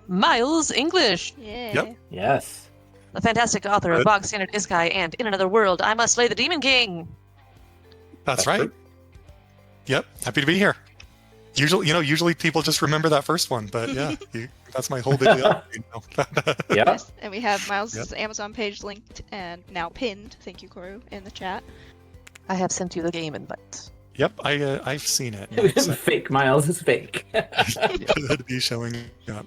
Miles English, Yeah. Yep. Yes. the fantastic author of Good. Bog Standard Isekai and In Another World, I Must Slay the Demon King. That's right. true. Yep. Happy to be here. Usually people just remember that first one, but yeah, that's my whole video. Yeah. Yes, and we have Miles' Yep. Amazon page linked and now pinned. Thank you, Koru, in the chat. I have sent you the game invite. Yep, I've seen it. It's Fake Miles is fake. good to be showing up.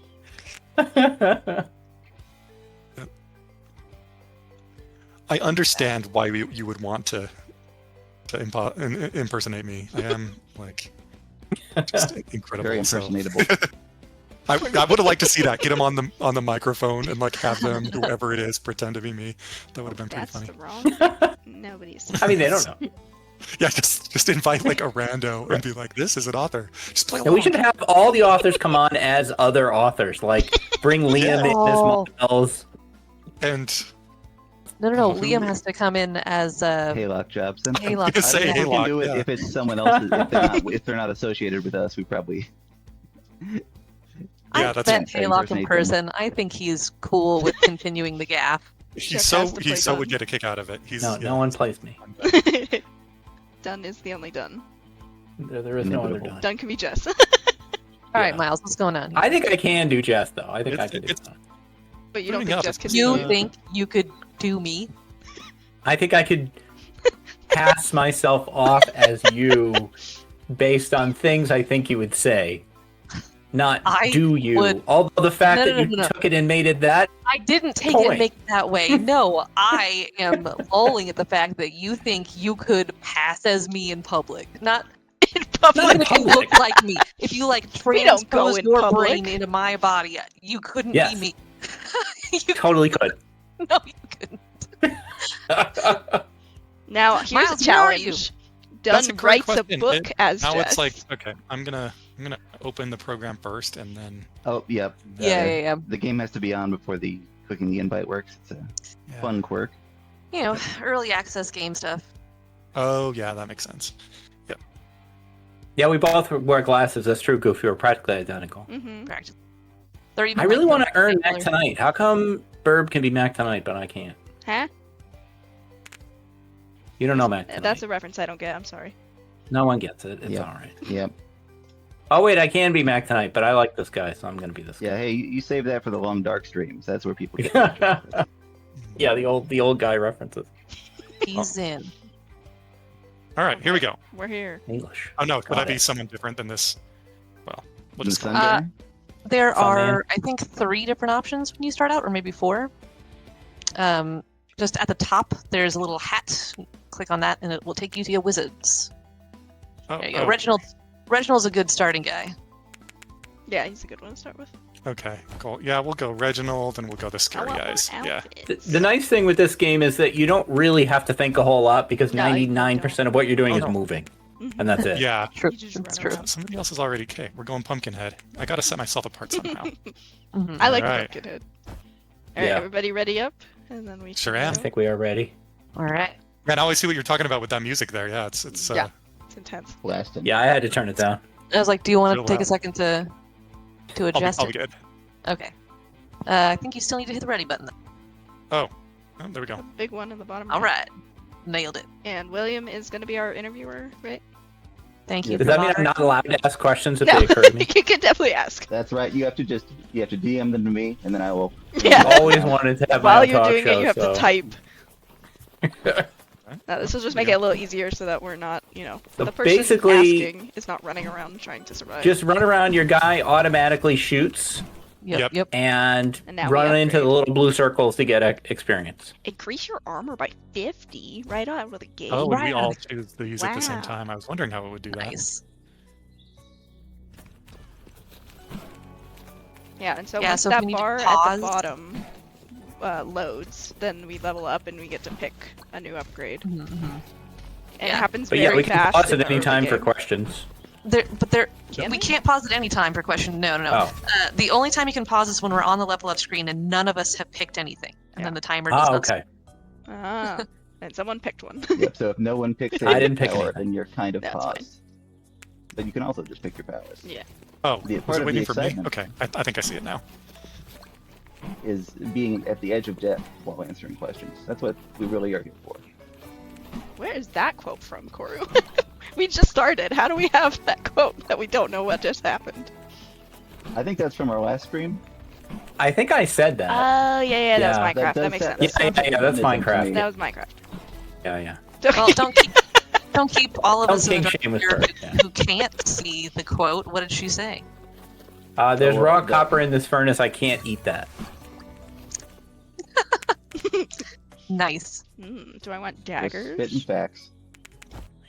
I understand why you would want to impersonate me. I am like just incredible. Very so- impersonatable. I would have liked to see that. Get him on the microphone and like have them, whoever it is, pretend to be me. That would have been pretty That's funny. the wrong. Nobody's. I mean, they don't know. Yeah, just invite like a rando and be like, "This is an author. Just play And along." we should have all the authors come on as other authors. Like, bring Liam in Oh. as Miles. And No. Who- Liam has to come in as Haylock Jobson. Haylock. Just say I think we Haylock, can do it yeah. if it's someone else's. If they're not associated with us, we probably. Yeah, I've that's met it. Haylock in Impersonate them. person. I think he's cool with continuing the gaff. he Jeff so has to he play so Dunn. would get a kick out of it. He's No, yeah. no one plays me. Done is the only done. There is no other Inevitable. done. Done can be Jess. All right, Miles, what's going on? I think I can do Jess, though. I think I It's- can do it's- that. But you don't Moving think up, Jess can it's- do You you? think you could do me? I think I could pass myself off as you based on things I think you would say. Not I do you. would- Although the fact No, that no, you no. took it and made it that, I didn't take it Point. and make it that way. No, I am lolling at the fact that you think you could pass as me in public. Not In Not even in if you public. look like me. If you like We don't go transpose in your public. brain into my body, you couldn't Yes. be me. You totally could. no, you couldn't. Now here's Miles, a where are you? challenge. That's Dunn a great writes a question. book as Now Jess. it's like, okay, I'm gonna open the program first and then Oh, yep. Yeah. The game has to be on before the clicking the invite works. It's a yeah. fun quirk. You know, early access game stuff. Oh yeah, that makes sense. Yeah, we both wear glasses. That's true, Goofy. We're practically identical. Mm-hmm. Practice. They're even I really like want to earn similar. Mac tonight. How come Burb can be Mac tonight, but I can't? Huh? You don't know Mac tonight. That's a reference I don't get. I'm sorry. No one gets it. It's Yeah. all right. Yep. Oh, wait, I can be Mac tonight, but I like this guy, so I'm going to be this Yeah. Hey, you save that for the long dark streams. That's where people get. guy. Yeah, the old guy references. He's in. All right, here we go. We're here. English. Oh no, could Got I be it. someone different than this? Well, we'll just go. Sunday. There Fun, are, man. I think, 3 different options when you start out, or maybe 4. Just at the top, there's a little hat. Click on that, and it will take you to your wizards. Oh, There you go. oh, Reginald's a good starting guy. Yeah, he's a good one to start with. okay, cool. Yeah, we'll go Reginald and we'll go the I scary want more eyes. Yeah. outfits. The nice thing with this game is that you don't really have to think a whole lot because No, you 99% of what you're doing Oh, is no. moving, Mhm. and that's it. Yeah. True. You just It's run true. around. Somebody else is already okay. We're going Pumpkinhead. I gotta set myself apart somehow. Mhm. I like Alright. Pumpkinhead. Alright, Yeah. everybody ready up? And then we Sure can am. I go. think we are ready. All right. Man, I always see what you're talking about with that music there. Yeah, it's Yeah. It's intense. Blasting. Yeah, I had to turn it down. I was like, do you want Real to take a loud. second to adjust I'll be it? good. Okay. I think you still need to hit the ready button. Oh, there we The go. big one in the bottom. All right. right. Nailed it. And William is going to be our interviewer, right? Thank you. Does for that mean I'm moderating. not allowed to ask questions if No, they occur to me? you can definitely ask. That's right. You have to DM them to me, and then I will. Yeah. Always wanted to have my While own you're talk doing show, it, you have so- to type. Now, this will just make it a little easier so that we're not, So the person basically- asking is not running around trying to survive. Just run around, your guy automatically shoots, Yep. Yep. and And now we run into the upgrade. little blue circles to get experience. Increase your armor by 50 right out of the gate. Oh, and we Right. all choose these at the same Wow. time. I was wondering how it would do that. Nice. Yeah, and so Yeah, once so if that we need to bar at pause- the bottom loads, then we level up and we get to pick a new upgrade. Mhm. And Yeah. it happens But very yeah, we can fast. pause in at any early time for game. questions. We Can we? can't pause at any time for question. No. Oh. The only time you can pause is when we're on the level up screen and none of us have picked anything, and Yeah. then the timer does Ah, not okay. Ah, and someone picked one. Yep. So if no one picks I a didn't pick power, anything. then you're kind of That's fine. paused. But you can also just pick your powers. Yeah. Oh, The- was part it of waiting the for me? excitement. Okay, I think I see it now. is being at the edge of death while answering questions. That's what we really are here for. Where is that quote from, Koru? We just started. How do we have that quote that we don't know what just happened? I think that's from our last stream. I think I said that. Oh, yeah, that was Yeah. Minecraft. That makes sense. Yeah, that's Minecraft. That was Minecraft. Yeah. Well, don't keep all of Don't us in kink the shame us dark first, here yeah. who can't see the quote. What did she say? There's Oh, raw that- copper in this furnace. I can't eat that. Nice. Do I want Just daggers? spitting facts.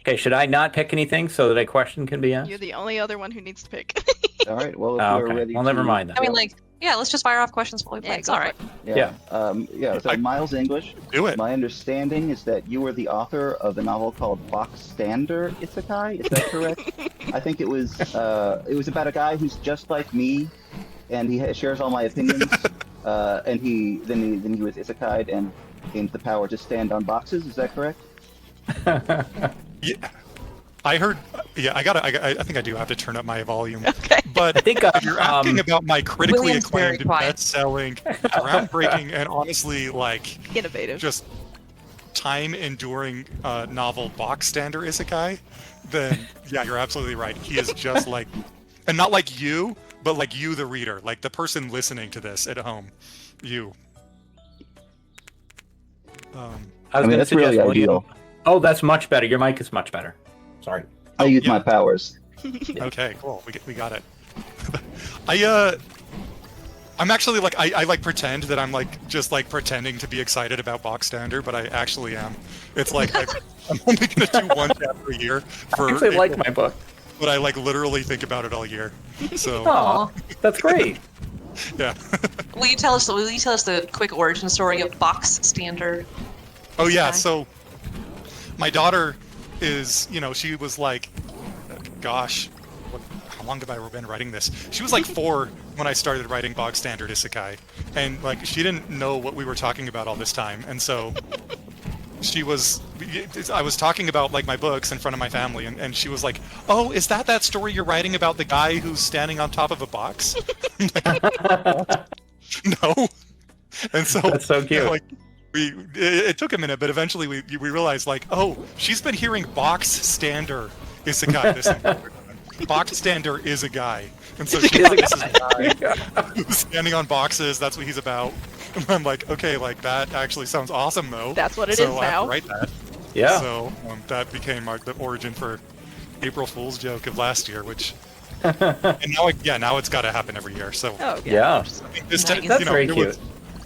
Okay, should I not pick anything so that a question can be asked? You're the only other one who needs to pick. All right. Well, if Oh, we're okay. ready. Well, never to- mind then. I mean, like, yeah, let's just fire off questions while we play. Yeah, It's go all for right. Yeah. So Miles English. Do it. My understanding is that you were the author of a novel called Bog Standard Isekai. Is that correct? I think it was about a guy who's just like me, and he shares all my opinions. And he was isekai'd and gained the power to stand on boxes. Is that correct? Yeah. I heard. Yeah, I think I do have to turn up my volume. Okay. But I think if you're asking about my critically William's very acclaimed, quiet. best-selling, groundbreaking, and honestly like Innovative. just time-enduring novel Bog Standard Isekai, then yeah, you're absolutely right. He is just like, and not like you, but like you, the reader, like the person listening to this at home, you. I was I mean, gonna that's really suggest William- ideal. Oh, that's much better. Your mic is much better. Sorry. I use yeah. my powers. Okay, cool. We got it. I'm actually like I like pretend that I'm like just like pretending to be excited about Bog Standard, but I actually am. It's like I'm only gonna do one chapter a year for I actually like April, my book. but I like literally think about it all year. So Aw, that's great. yeah. Will you tell us the quick origin story of Box Standard? Oh yeah. Okay. So my daughter is, she was like, gosh, how long have I been writing this? She was like 4 when I started writing Bog Standard Isekai, and like she didn't know what we were talking about all this time, and so I was talking about like my books in front of my family, and she was like, "Oh, is that story you're writing about the guy who's standing on top of a box?" No. And so That's so cute. like it took a minute, but eventually we realized like, oh, she's been hearing Box Standard Isekai this entire time. Box Standard is a guy, and so she Is a thought this is a guy. guy who's standing on boxes. That's what he's about. And I'm like, okay, like that actually sounds awesome though. That's what it so is I have now. to write that. Yeah. So that became the origin for April Fool's joke of last year, which. And now it's got to happen every year. So Oh, Yeah. this Nice. That's very there cute. was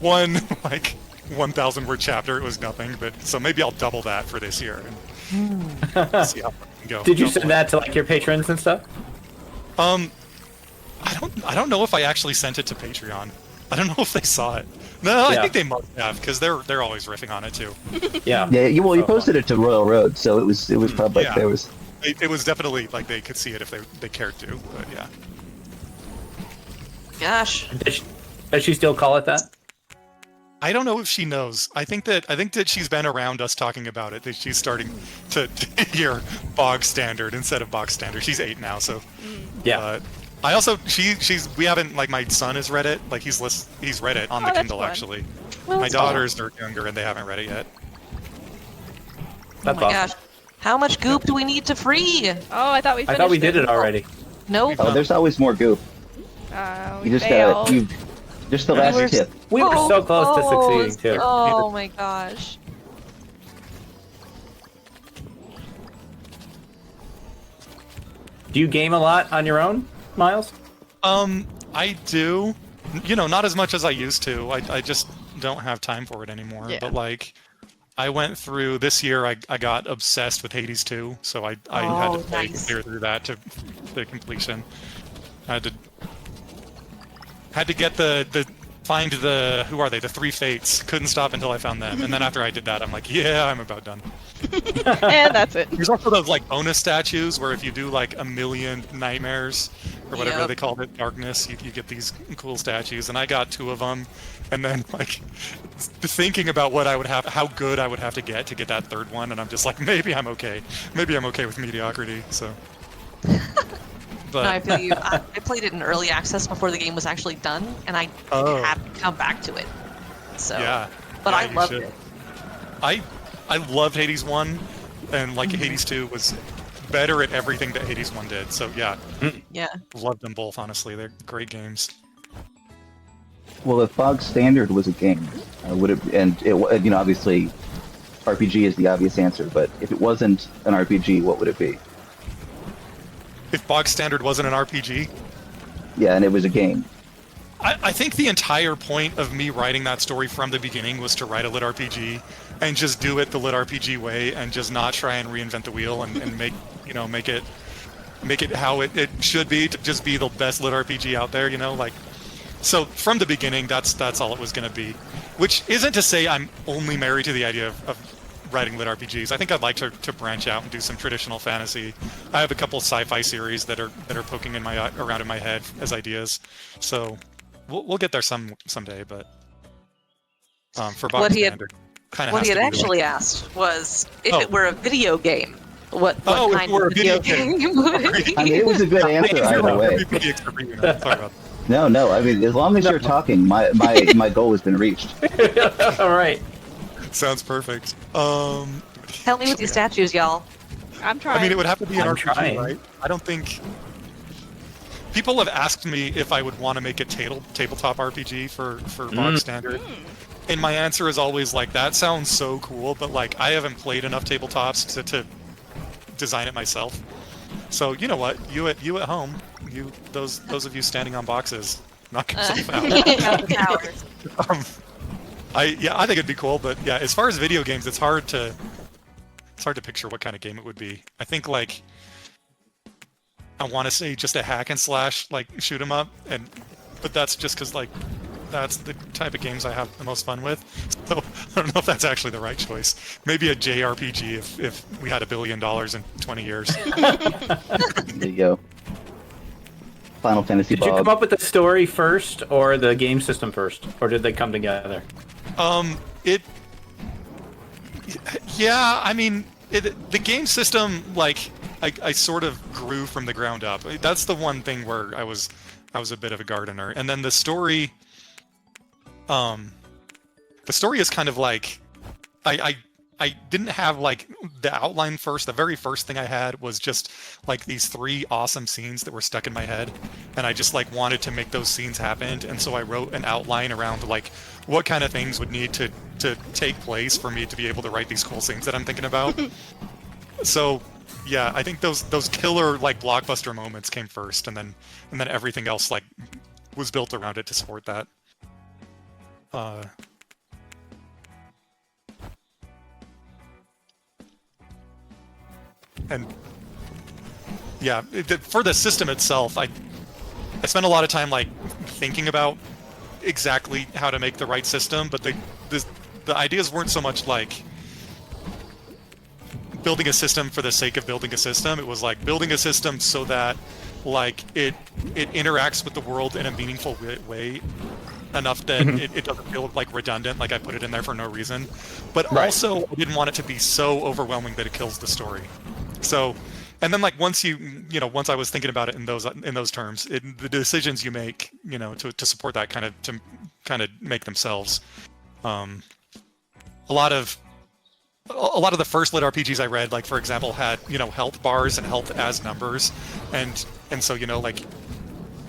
one like 1,000 word chapter. It was nothing, but so maybe I'll double that for this year and see how far I can go. Did you Double send it. that to like your patrons and stuff? I don't know if I actually sent it to Patreon. I don't know if they saw it. No, I Yeah. think they must have because they're always riffing on it too. Yeah. Yeah. You So posted it to Royal Road, so it was probably Yeah. there was. It was definitely like they could see it if they cared to. But yeah. Gosh. Does she still call it that? I don't know if she knows. I think that she's been around us talking about it. That she's starting to hear Bog Standard instead of Bog Standard. She's 8 now, so. Yeah. I also we haven't like my son has read it. Like he's read it on the Oh, that's Kindle fun. actually. Well, My that's fun. daughters are younger and they haven't read it yet. That's Oh my awesome. gosh. How much goop do we need to free? Oh, I thought we I finished thought we did it already. Nope. Oh, there's always more goop. We You just failed. got just the We were- last tip. We were so close to succeeding too. Oh my gosh. Do you game a lot on your own, Miles? I do. Not as much as I used to. I just don't have time for it anymore. Yeah. But like, I went through this year. I got obsessed with Hades 2, so I had Oh, to play nice. clear through that to the completion. I had to get find the who are they? The 3 fates. Couldn't stop until I found them. And then after I did that, I'm like, yeah, I'm about done. And that's it. There's also those like bonus statues where if you do like 1,000,000 nightmares or whatever Yep. they called it, darkness, you get these cool statues, and I got 2 of them. And then like thinking about what I would have, how good I would have to get that 3rd one, and I'm just like, maybe I'm okay. Maybe I'm okay with mediocrity. So No, I But feel you. I played it in early access before the game was actually done, and I haven't come back to it. So, yeah, but yeah, I you loved should. it. I loved Hades 1, and like Hades 2 was better at everything that Hades 1 did. So yeah, Yeah. loved them both. Honestly, they're great games. Well, if Bog Standard was a game, would it? And it, you know, obviously, RPG is the obvious answer. But if it wasn't an RPG, what would it be? If Bog Standard wasn't an RPG, Yeah, and it was a game. I think the entire point of me writing that story from the beginning was to write a lit RPG and just do it the lit RPG way and just not try and reinvent the wheel and make it how it should be, to just be the best lit RPG out there, like. So from the beginning, that's all it was going to be, which isn't to say I'm only married to the idea of writing lit RPGs. I think I'd like to branch out and do some traditional fantasy. I have a couple sci-fi series that are poking around in my head as ideas, so we'll get there someday. But for Bog Standard, kind of what he had actually asked was if it were a video game. What if kind it were of a video game. game would it be? I mean, it was a good answer either way. Sorry about that. No. I mean, as long as you're talking, my goal has been reached. All right. Sounds perfect. Help me with these statues, y'all. I'm trying. I mean, it would have to be an I'm RPG, trying. right? I don't think... People have asked me if I would want to make a tabletop RPG for Bog Standard. And my answer is always like, that sounds so cool, but like, I haven't played enough tabletops to design it myself. So you know what? You at home, those of you standing on boxes, knock yourself out. I think it'd be cool, but yeah, as far as video games, it's hard to picture what kind of game it would be. I think like I want to say just a hack and slash, like shoot 'em up, but that's just because like that's the type of games I have the most fun with. So I don't know if that's actually the right choice. Maybe a JRPG if we had $1 billion in 20 years. There you go. Final Fantasy Did you Bog. come up with the story first or the game system first? Or did they come together? Yeah, I mean, the game system, like, I sort of grew from the ground up. That's the one thing where I was a bit of a gardener. And then the story is kind of like, I didn't have like the outline first. The very first thing I had was just like these 3 awesome scenes that were stuck in my head, and I just like wanted to make those scenes happen. And so I wrote an outline around like what kind of things would need to take place for me to be able to write these cool scenes that I'm thinking about. So yeah, I think those killer like blockbuster moments came first, and then everything else like was built around it to support that. And yeah, for the system itself, I spent a lot of time like thinking about exactly how to make the right system, but the ideas weren't so much like building a system for the sake of building a system. It was like building a system so that like it interacts with the world in a meaningful way enough that it doesn't feel like redundant, like I put it in there for no reason. But also I didn't want it to be so overwhelming that it kills the story. So, and then like once once I was thinking about it in those terms, the decisions you make, to support that kind of make themselves. A lot of the first lit RPGs I read, like for example, had health bars and health as numbers, and so like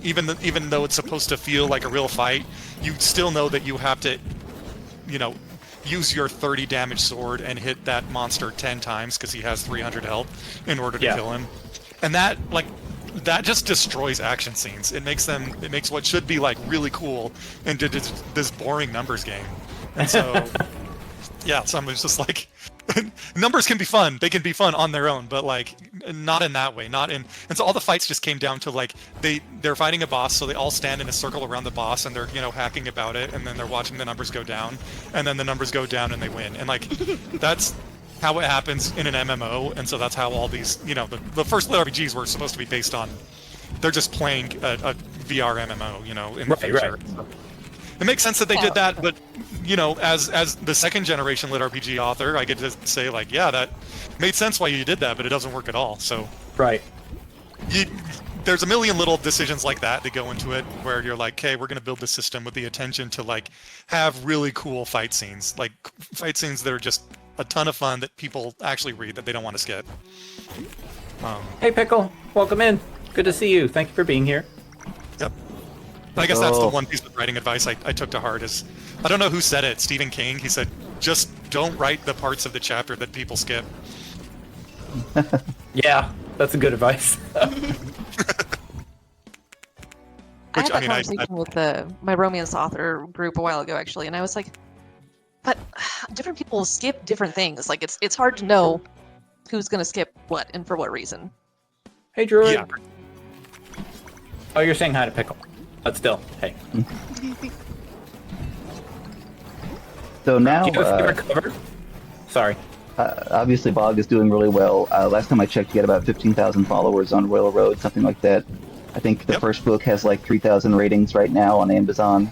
even though it's supposed to feel like a real fight, you still know that you have to use your 30 damage sword and hit that monster 10 times because he has 300 health in order to kill him. And that just destroys action scenes. It makes what should be like really cool into this boring numbers game. And so yeah, so I'm just like, numbers can be fun. They can be fun on their own, but like not in that way. And so all the fights just came down to like they're fighting a boss, so they all stand in a circle around the boss and they're hacking about it, and then they're watching the numbers go down, and then the numbers go down and they win. And like that's how it happens in an MMO. And so that's how all these the first lit RPGs were supposed to be based on. They're just playing a VR MMO, in the future. Right. So it makes sense that they did that, but as the second generation lit RPG author, I get to say like, yeah, that made sense why you did that, but it doesn't work at all. So right, there's a million little decisions like that go into it, where you're like, okay, we're going to build this system with the intention to like have really cool fight scenes, like fight scenes that are just a ton of fun that people actually read that they don't want to skip. Hey, Pickle, welcome in. Good to see you. Thank you for being here. Yep. I guess that's the one piece of writing advice I took to heart is, I don't know who said it, Stephen King. He said, just don't write the parts of the chapter that people skip. Yeah, that's a good advice. I had that conversation with my romance author group a while ago, actually, and I was like, but different people skip different things. Like, it's hard to know who's going to skip what and for what reason. Hey, Druid. Yeah. Oh, you're saying hi to Pickle. But still, hey. So now, Do you have a favorite cover? Sorry. obviously Bog is doing really well. Last time I checked, he had about 15,000 followers on Royal Road, something like that. I think the first book has like 3,000 ratings right now on Amazon.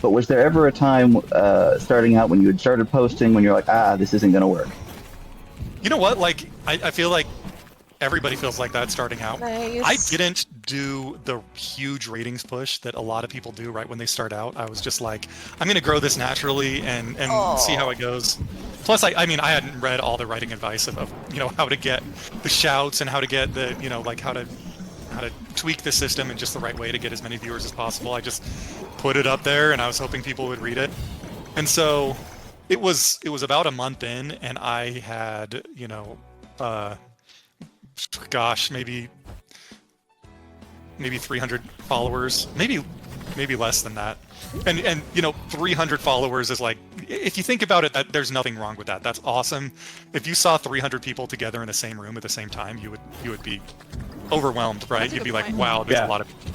But was there ever a time starting out when you had started posting when you're like, this isn't going to work? You know what? Like, I feel like everybody feels like that starting out. Nice. I didn't do the huge ratings push that a lot of people do right when they start out. I was just like, I'm going to grow this naturally and see how it goes. Plus, I mean, I hadn't read all the writing advice of how to get the shouts and how to get the, like how to tweak the system in just the right way to get as many viewers as possible. I just put it up there and I was hoping people would read it. And so it was about a month in and I had, maybe 300 followers, maybe less than that. And 300 followers is like, if you think about it, that there's nothing wrong with that. That's awesome. If you saw 300 people together in the same room at the same time, you would be overwhelmed, right? You'd be like, wow, there's a lot of people.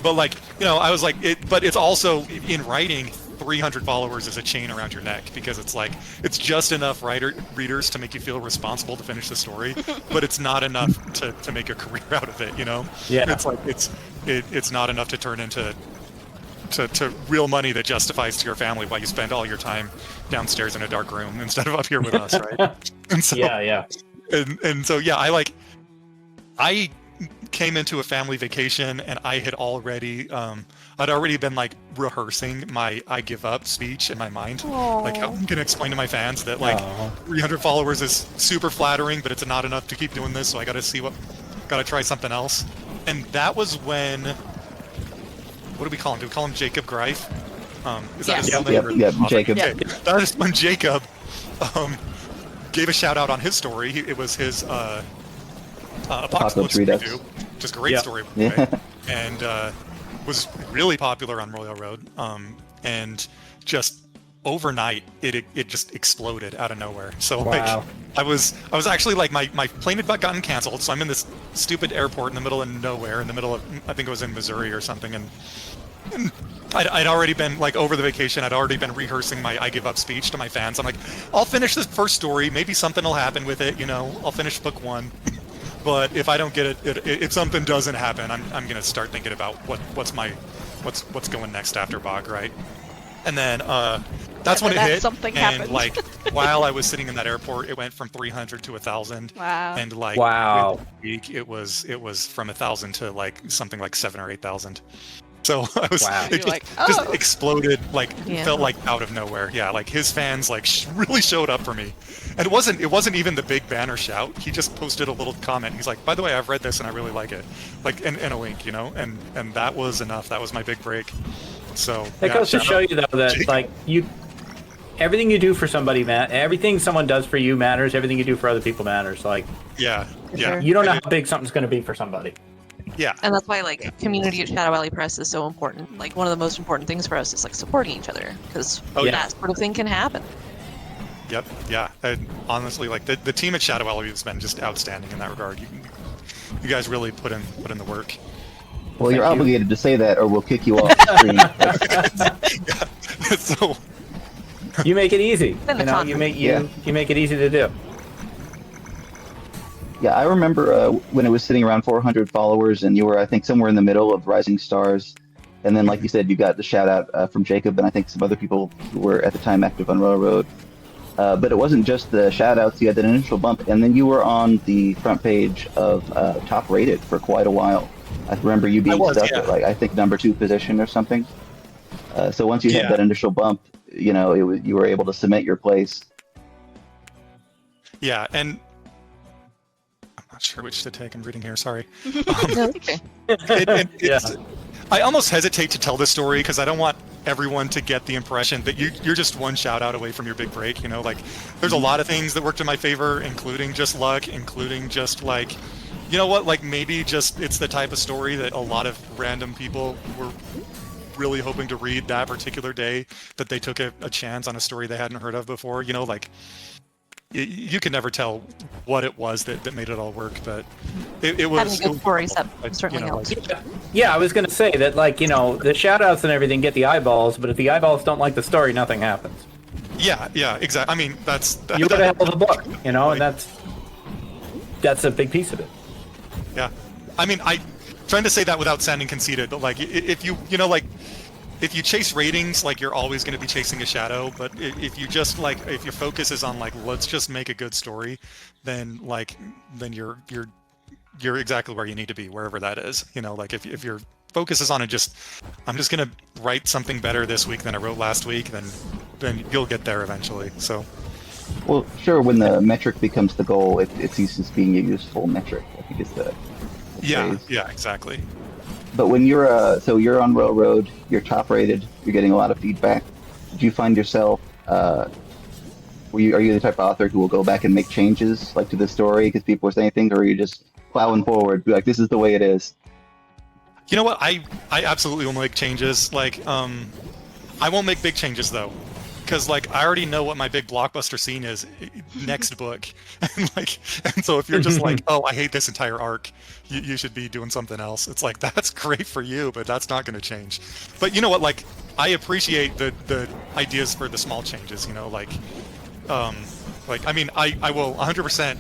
But like, I was like, but it's also in writing, 300 followers is a chain around your neck because it's like, it's just enough readers to make you feel responsible to finish the story, but it's not enough to make a career out of it, Yeah. It's like, it's not enough to turn into to real money that justifies to your family why you spend all your time downstairs in a dark room instead of up here with us, right? And so, yeah. And so, yeah, I came into a family vacation and I had already I'd already been like rehearsing my I give up speech in my mind. Aww. Like how I'm gonna explain to my fans that like 300 followers is super flattering, but it's not enough to keep doing this, so I gotta try something else. And that was when, what do we call him? Do we call him Jacob Greif? Is that his real name? Yep, Jacob. Okay. That is when Jacob gave a shout out on his story. It was his Apocalypse Review, just great story, by the way. And was really popular on Royal Road. And just overnight, it just exploded out of nowhere. So like, I was actually like my plane had gotten canceled, so I'm in this stupid airport in the middle of nowhere, in the middle of, I think it was in Missouri or something, and I'd already been, like, over the vacation, I'd already been rehearsing my I give up speech to my fans. I'm like, I'll finish this first story, maybe something will happen with it, I'll finish book one. But if I don't get it, if something doesn't happen, I'm gonna start thinking about what's going next after Bog, right? And then that's when it hit. Something and happened. Like while I was sitting in that airport, it went from 300 to 1,000. Wow. And like wow, within a week, it was from 1,000 to like something like 7,000 or 8,000. So I was, it just exploded, like, felt like out of nowhere. Yeah, like his fans like really showed up for me, and it wasn't even the big banner shout. He just posted a little comment. He's like, by the way, I've read this and I really like it, like, and a link, and that was enough. That was my big break. So that goes to show you though that like everything you do for somebody, everything someone does for you matters. Everything you do for other people matters. Like yeah, you don't know how big something's going to be for somebody. Yeah. And that's why, like, community at Shadow Valley Press is so important. Like, one of the most important things for us is, like, supporting each other, because that sort of thing can happen. Yep, yeah. And honestly, like, the team at Shadow Valley has been just outstanding in that regard. You guys really put in the work. Well, you're obligated to say that, or we'll kick you off the stream. So you make it easy. You make it easy to do. Yeah, I remember when it was sitting around 400 followers, and you were, I think, somewhere in the middle of Rising Stars. And then, like you said, you got the shout out from Jacob, and I think some other people who were at the time active on Royal Road. But it wasn't just the shout-outs. You had that initial bump, and then you were on the front page of top rated for quite a while. I remember you being stuck at like I think number 2 position or something. So once you had that initial bump, you know, you were able to cement your place. Yeah, and I'm not sure which to take. I'm reading here. Sorry. Okay. I almost hesitate to tell this story because I don't want everyone to get the impression that you're just one shout out away from your big break. You know, like there's a lot of things that worked in my favor, including just luck, including just like, you know what, like maybe just it's the type of story that a lot of random people were really hoping to read that particular day, that they took a chance on a story they hadn't heard of before. You know, like you can never tell what it was that made it all work, but it was having good stories that certainly helps. Yeah, I was going to say that, like, you know, the shout-outs and everything get the eyeballs, but if the eyeballs don't like the story, nothing happens. Yeah, exactly. I mean, you got a hell of a book, you know, and that's a big piece of it. Yeah, I mean, I trying to say that without sounding conceited, but like if you know, like if you chase ratings, like you're always going to be chasing a shadow. But if you just like, if your focus is on like, let's just make a good story, then you're exactly where you need to be, wherever that is. You know, like if your focus is on it, I'm just going to write something better this week than I wrote last week, then you'll get there eventually. So. Well, sure. When the metric becomes the goal, it ceases being a useful metric. I think is the phrase. Yeah, exactly. But when you're you're on Railroad, you're top rated, you're getting a lot of feedback. Do you find yourself are you the type of author who will go back and make changes like to the story because people are saying things, or are you just plowing forward, be like, this is the way it is? You know what? I absolutely will make changes. Like I won't make big changes though, because like I already know what my big blockbuster scene is next book, and so if you're just like, oh, I hate this entire arc, you should be doing something else. It's like, that's great for you, but that's not going to change. But you know what? Like I appreciate the ideas for the small changes. You know, like I mean, I will 100%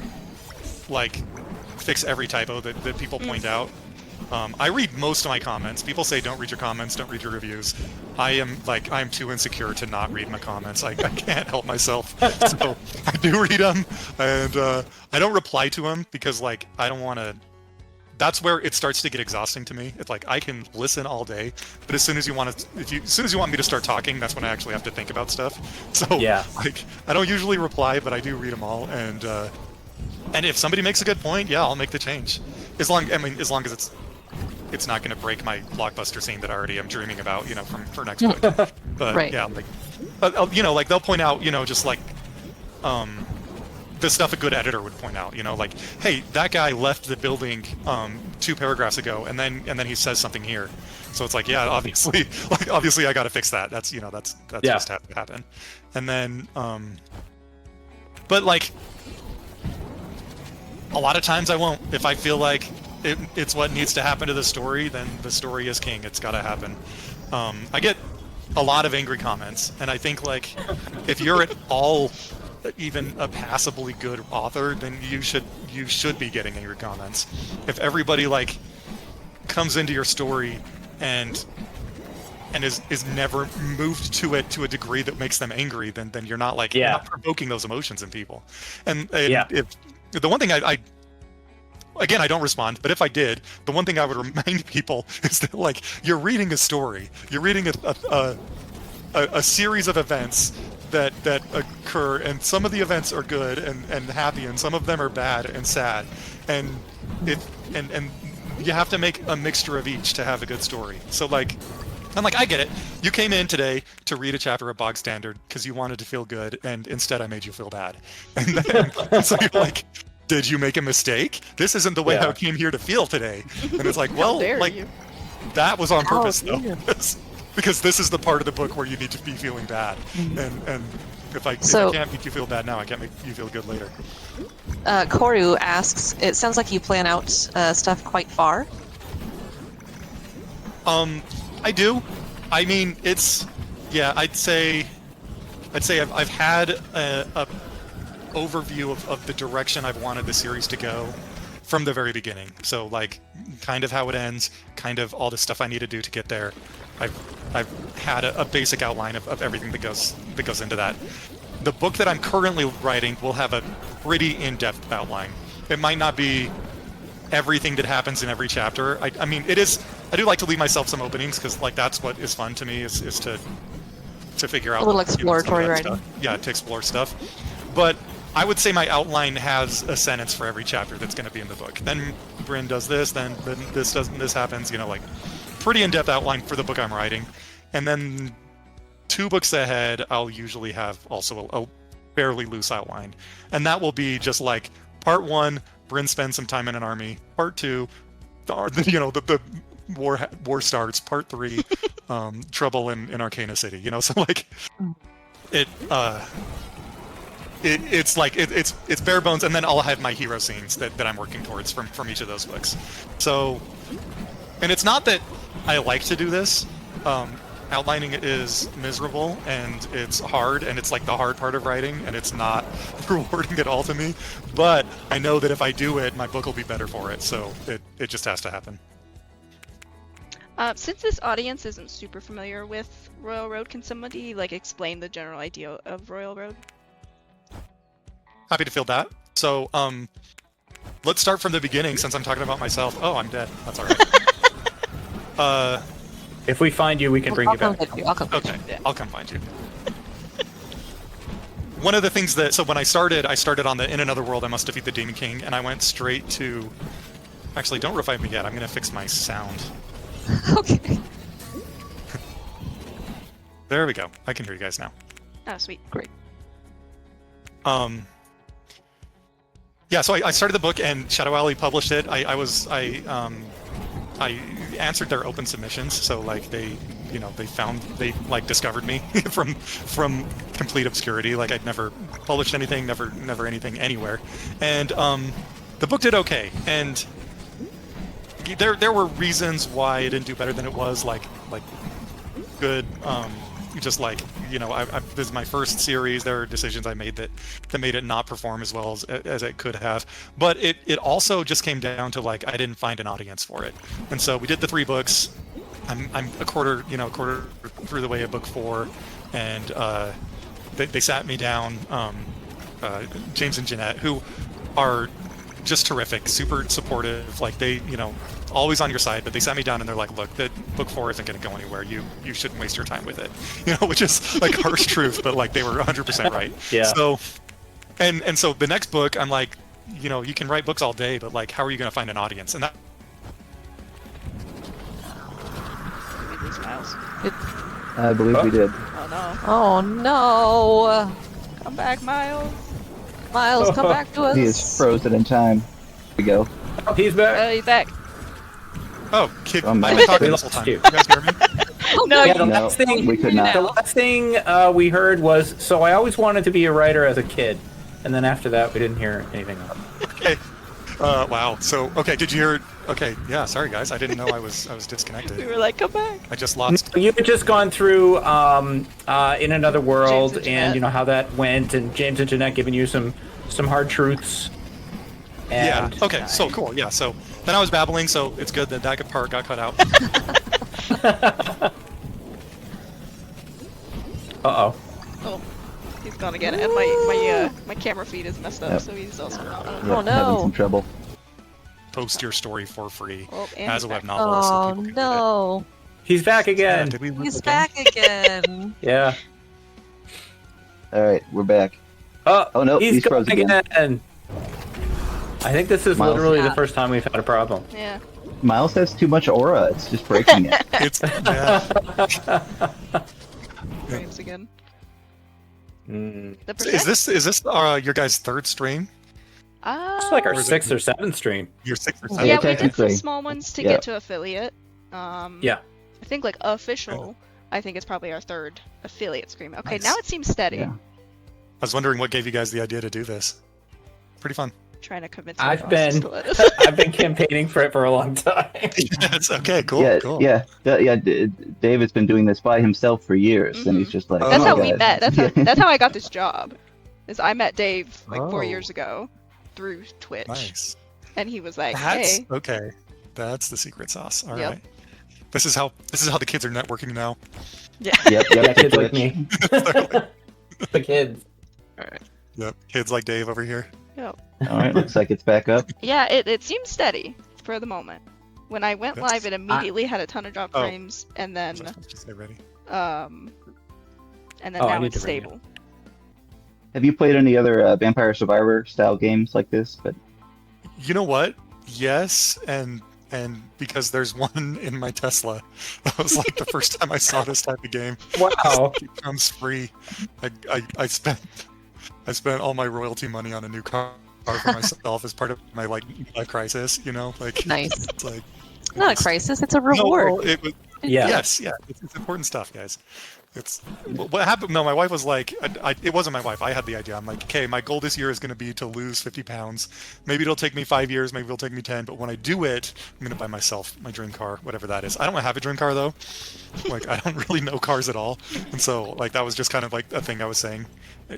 like fix every typo that people point out. I read most of my comments. People say don't read your comments, don't read your reviews. I'm too insecure to not read my comments. I can't help myself. So I do read them, and I don't reply to them because like I don't want to. That's where it starts to get exhausting to me. It's like I can listen all day, but as soon as you want me to start talking, that's when I actually have to think about stuff. So yeah, like I don't usually reply, but I do read them all, and if somebody makes a good point, yeah, I'll make the change. As long as it's not going to break my blockbuster scene that I already am dreaming about, you know, for next book. But right. Yeah, like, you know, like they'll point out, you know, just like, the stuff a good editor would point out, you know, like, hey, that guy left the building 2 paragraphs ago, and then he says something here. So it's like, yeah, obviously I got to fix that. That's just have to happen. And then, but like, a lot of times I won't. If I feel like it's what needs to happen to the story, then the story is king. It's got to happen. I get a lot of angry comments, and I think like if you're at all even a passably good author, then you should be getting angry comments. If everybody like comes into your story and is never moved to it to a degree that makes them angry, then you're not like you're not provoking those emotions in people. And if the one thing I again, I don't respond, but if I did, the one thing I would remind people is that like you're reading a story, you're reading a series of events that occur, and some of the events are good and happy, and some of them are bad and sad, and you have to make a mixture of each to have a good story. So like, I'm like, I get it. You came in today to read a chapter of Bog Standard because you wanted to feel good, and instead I made you feel bad. And then so you're like, did you make a mistake? This isn't the way I came here to feel today. And it's like, well, like that was on purpose though. Because this is the part of the book where you need to be feeling bad, and if I can't make you feel bad now, I can't make you feel good later. Koru asks, it sounds like you plan out stuff quite far. I do. I mean, I'd say I've had a overview of the direction I've wanted the series to go from the very beginning. So like, kind of how it ends, kind of all the stuff I need to do to get there. I've had a basic outline of everything that goes into that. the book that I'm currently writing will have a pretty in-depth outline. It might not be everything that happens in every chapter. I mean, it is. I do like to leave myself some openings because like that's what is fun to me is to figure out A little some of exploratory that writing. stuff. Yeah, to explore stuff. But I would say my outline has a sentence for every chapter that's going to be in the book. Then Bryn does this, then this happens. You know, like pretty in-depth outline for the book I'm writing, and then 2 books ahead, I'll usually have also a fairly loose outline, and that will be just like part 1, Bryn spends some time in an army. Part 2, the war starts. Part 3, trouble in Arcana City. You know, so like it's like it's bare bones, and then I'll have my hero scenes that I'm working towards from each of those books. So, and it's not that I like to do this. Outlining it is miserable and it's hard, and it's like the hard part of writing, and it's not rewarding at all to me. But I know that if I do it, my book will be better for it. So it just has to happen. Since this audience isn't super familiar with Royal Road, can somebody like explain the general idea of Royal Road? Happy to field that. So let's start from the beginning since I'm talking about myself. Oh, I'm dead. That's all right. If we find you, we can bring I'll you come back. get you. I'll come get you. Okay, Yeah. I'll come find you. One of the things so when I started on the In Another World, I Must Defeat the Demon King, and I went straight to... Actually, don't revive me yet. I'm going to fix my sound. Okay. There we go. I can hear you guys now. Oh, sweet. Great. Yeah, so I started the book, and Shadow Alley published it. I answered their open submissions, so like they discovered me from complete obscurity. Like I'd never published anything, never anything anywhere, and the book did okay. And there were reasons why it didn't do better than it was. Like good. Just like this is my first series. There are decisions I made that made it not perform as well as it could have. But it also just came down to like I didn't find an audience for it, and so we did the 3 books. I'm a quarter through the way of book 4, and they sat me down. James and Jeanette, who are just terrific, super supportive. Like they always on your side, but they sat me down and they're like, look, that book 4 isn't going to go anywhere. You shouldn't waste your time with it. Which is like harsh truth, but like they were 100% right. Yeah. So, and so the next book, I'm like, you can write books all day, but like, how are you going to find an audience? And that. Did we lose Miles? I believe we did. Oh no. Oh no! Come back, Miles. Miles, come back to us. He is frozen in time. Here we go. Oh, he's back. He's back. Oh, kid, I'm I've back. been talking We this whole lost time. you. You guys hear me? No, Yeah, you the No, last thing we could not. The last thing we heard was, so I always wanted to be a writer as a kid, and then after that we didn't hear anything else. Okay. Wow. So, okay, did you hear? Okay, yeah. Sorry, guys. I didn't know I was we disconnected. were like, come back. I just lost. You had just gone through In Another World, James and and Jeanette. how that went, and James and Jeanette giving you some hard truths. Yeah. And Okay. So cool. Yeah. So then I was babbling, so it's good that part got cut out. Uh-oh. Oh, he's gone again, and my camera feed is messed up, Yep. so he's also. Yep, Oh, no. Having some trouble. Post your story for free Oh, and as he's a web back. novel. so Oh people can read it. no! He's back Yeah, again. did we lose He's again? back again. Yeah. All right, we're back. Oh no, he's he's gone frozen again. I think this is Miles. literally the Yeah. first time we've had a problem. Yeah. Miles has too much aura. It's just breaking it. It's yeah. Frames again. Mm. The Is this your guys' 3rd stream? It's like our Or is it- 6th or 7th stream. Your 6th or Yeah, 7th? Yeah, we did some technically. small ones to Yeah. get to affiliate. Yeah. I think like official. I think it's probably our 3rd affiliate stream. Okay, Nice. now it seems steady. Yeah. I was wondering what gave you guys the idea to do this. Pretty fun. Trying to convince I've my boss been- to let us. I've been campaigning for it for a long time. Yes. Okay. Cool. yeah, Cool. yeah. David's been doing this by himself for years, and he's just like, Oh, That's "Oh, how we guys." met. That's how I got this job. Is I met Dave like 4 Oh. years ago through Twitch, Nice. and he was like, That's "Hey, okay. That's the secret sauce. All right. Yep. This is how the kids are networking now. yeah." Yep, Yeah, yep. kids like Twitch. me. The kids. Yep. Kids like Dave over here. Yep. All right, looks like it's back up. Yeah, it seems steady for the moment. When I went live, it immediately had a ton of drop Oh. frames, and then Just get ready. and then Oh, I now need it's to bring it. stable. Have you played any other Vampire Survivor style games like this? But You know what? Yes, and because there's one in my Tesla. That was like the first time I saw this type of game. Wow. It comes free. I spent all my royalty money on a new car for myself as part of my like crisis. You know, like Nice. it's like Not a crisis, it's a no, reward. well, it was Yeah. yes, yeah, it's important stuff, guys. It's what happened. No, my wife was like, it wasn't my wife. I had the idea. I'm like, okay, my goal this year is going to be to lose 50 pounds. Maybe it'll take me 5 years. Maybe it'll take me 10. But when I do it, I'm going to buy myself my dream car, whatever that is. I don't have a dream car though. Like I don't really know cars at all, and so like that was just kind of like a thing I was saying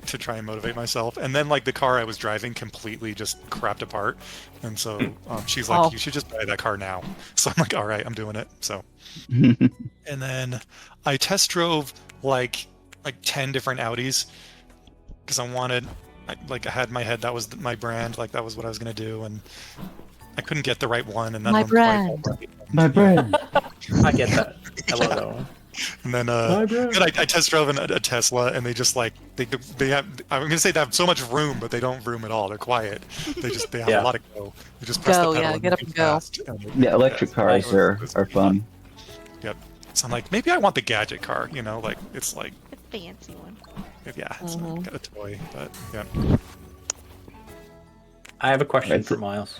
to try and motivate myself. And then like the car I was driving completely just crapped apart, and so she's like, Oh. you should just buy that car now. So I'm like, all right, I'm doing it. So. And then I test drove like 10 different Audis because I wanted, I had in my head that was my brand, like that was what I was gonna do, and I couldn't get the right one. And then My one quite brand. right. my brand. I get that. I love that one. And then My brand. then I test drove a Tesla, and they just like they have, I'm gonna say they have so much room, but they don't room at all. They're quiet. They have Yeah. a lot of go. You just press Go, the pedal yeah, and get up move and go. fast, and Yeah, electric cars are fun. Yep. So I'm like, maybe I want the gadget car. You know, like it's like. The fancy one. Yeah, it's Mhm. got a toy, but yeah. I have a question Right. for Miles,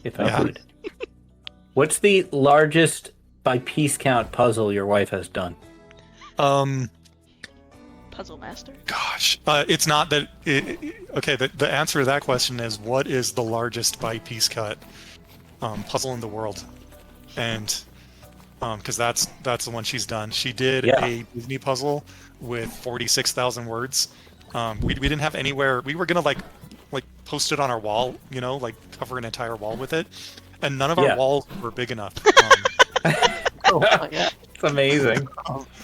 if I Yeah. could. What's the largest by piece count puzzle your wife has done? Puzzle Master. Gosh, it's not that. Okay, the answer to that question is what is the largest by piece cut puzzle in the world, and because that's the one she's done. She did Yeah. a Disney puzzle with 46,000 words. We didn't have anywhere. We were gonna like post it on our wall, you know, like cover an entire wall with it, and none of Yeah. our walls were big enough. Oh my God. It's amazing.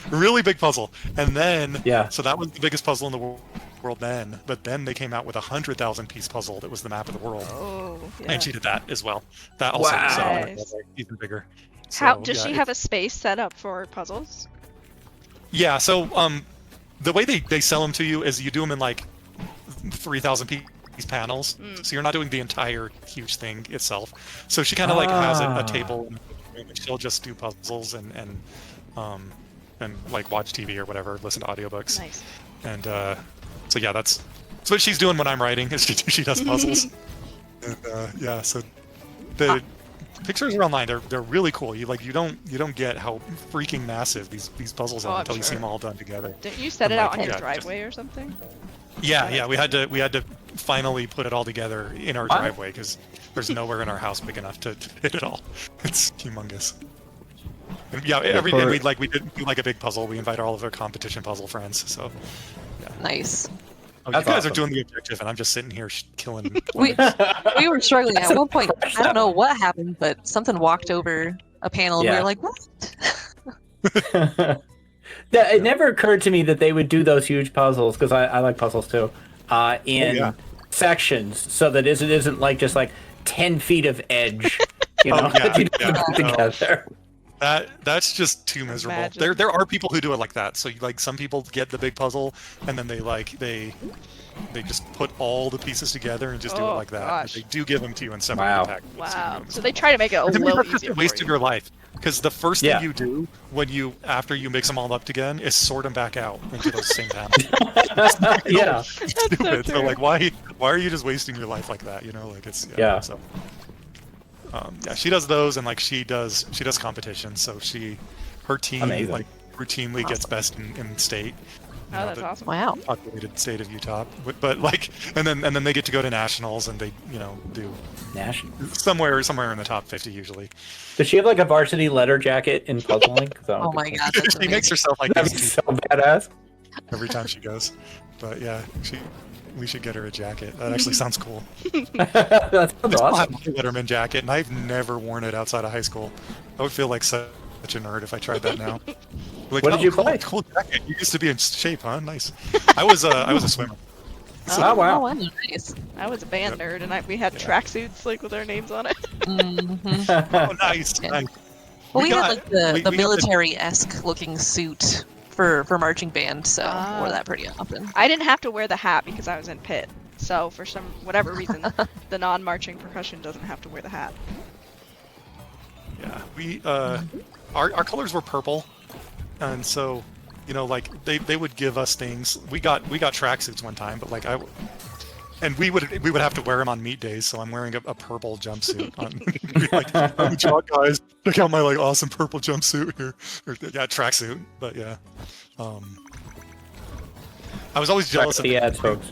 Really big puzzle, and then Yeah. so that was the biggest puzzle in the world then. But then they came out with 100,000 piece puzzle that was the map of the world, Oh, yeah. and she did that as well. That also Wow. so Nice. even bigger. How So, does yeah, she have a space set up for puzzles? Yeah, so the way they sell them to you is you do them in like 3,000 piece panels. So you're not doing the entire huge thing itself. So she kind of like has a table, and she'll just do puzzles and like watch TV or whatever, listen to audiobooks. Nice. And so yeah, that's what she's doing when I'm writing. Is she does puzzles. And yeah, so the pictures are online. They're really cool. You don't get how freaking massive these puzzles Oh, are I'm until you see sure. them all done together. Didn't you set I'm it out like, on your yeah, driveway or something? Yeah, we had to finally put it all together in our What? driveway because there's nowhere in our house big enough to fit it all. It's humongous. And yeah, and we did do like a big puzzle. We invite all of our competition puzzle friends. So Nice. you That's guys awesome. are doing the objective, and I'm just sitting here killing. We we were struggling at one point. I don't know what happened, but something walked over a panel, and we Yeah. were like, "What?" It never occurred to me that they would do those huge puzzles, because I like puzzles too, in yeah. sections, so that it isn't like just like 10 feet of edge, you know, yeah, that you yeah, put no. together. That's just too miserable. Imagine. There are people who do it like that. So like some people get the big puzzle and then they just put all the pieces together and just do it Oh, like that. But gosh. they do give them to you in separate Wow. packages. Wow. So they try to make it a To me, little that's just easier a waste for of you. your life. Because the first Yeah. thing you do after you mix them all up again is sort them back out into those same panels. Yeah. It's stupid. So true. like why are you just wasting your life like that? You know, like it's Yeah. So yeah, she does those, and like she does competitions. So her team Amazing. like routinely gets best in state. You Oh, know, that's the awesome. Wow. populated state of Utah. But like, and then they get to go to nationals, and they do National. somewhere in the top 50 usually. Does she have like a varsity letter jacket in puzzling? 'Cause that would Oh be my cool. God. That's She makes amazing. herself like That'd be this so badass. every time she goes. But yeah, we should get her a jacket. That actually sounds cool. That sounds I still awesome. have my Letterman jacket, and I've never worn it outside of high school. I would feel like such a nerd if I tried that now. Like, What did you cool, play? Cool jacket. You used to be in shape, huh? Nice. I was a swimmer. Oh, wow. Oh, wow, nice. I was a band nerd, and we had Yeah. tracksuits like with our names on it. Mhm. Oh, nice. Yeah. nice. Well, we, had got- like the we got the- military-esque looking suit for marching band, so Ah. wore that pretty often. I didn't have to wear the hat because I was in pit. So for whatever reason, the non-marching percussion doesn't have to wear the hat. Yeah, we our colors were purple, and so like they would give us things. We got tracksuits one time, but like and we would have to wear them on meet days. So I'm wearing a purple jumpsuit. Be like, oh, Chuck, guys, check out my like awesome purple jumpsuit here. Yeah, tracksuit. But yeah, I was always jealous of the ads, folks.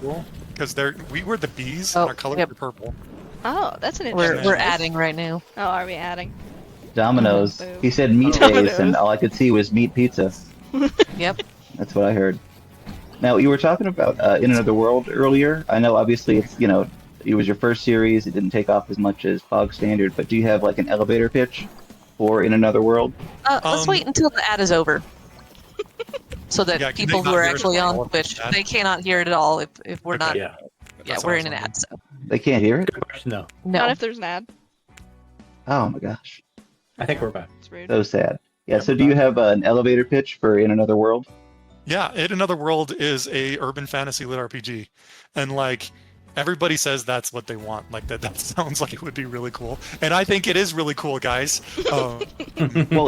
because we were the bees. Oh, and our colors yep. were purple. Oh, that's an We're interesting. we're choice. adding right now. Oh, are we adding? Domino's. Boo. He said meat Domino's. days, and all I could see was meat pizza. Yep. That's what I heard. Now, you were talking about In Another World earlier. I know, obviously, it was your first series. It didn't take off as much as Bog Standard, but do you have like an elevator pitch for In Another World? Let's wait until the ad is over, so that Yeah, can people they who not are hear it actually at on all? Twitch, Ad? they cannot hear it at all if we're Okay. not. Yeah. Yeah, That's we're what in I an was ad, so They can't hear it? Good question, though. Not no. if there's an ad. Oh my gosh. I think we're back. It's rude. So sad. Yeah, Yeah, so do you have an elevator pitch for In Another World? Yeah, In Another World is a urban fantasy lit RPG, and like everybody says that's what they want. Like that sounds like it would be really cool, and I think it is really cool, guys. Well,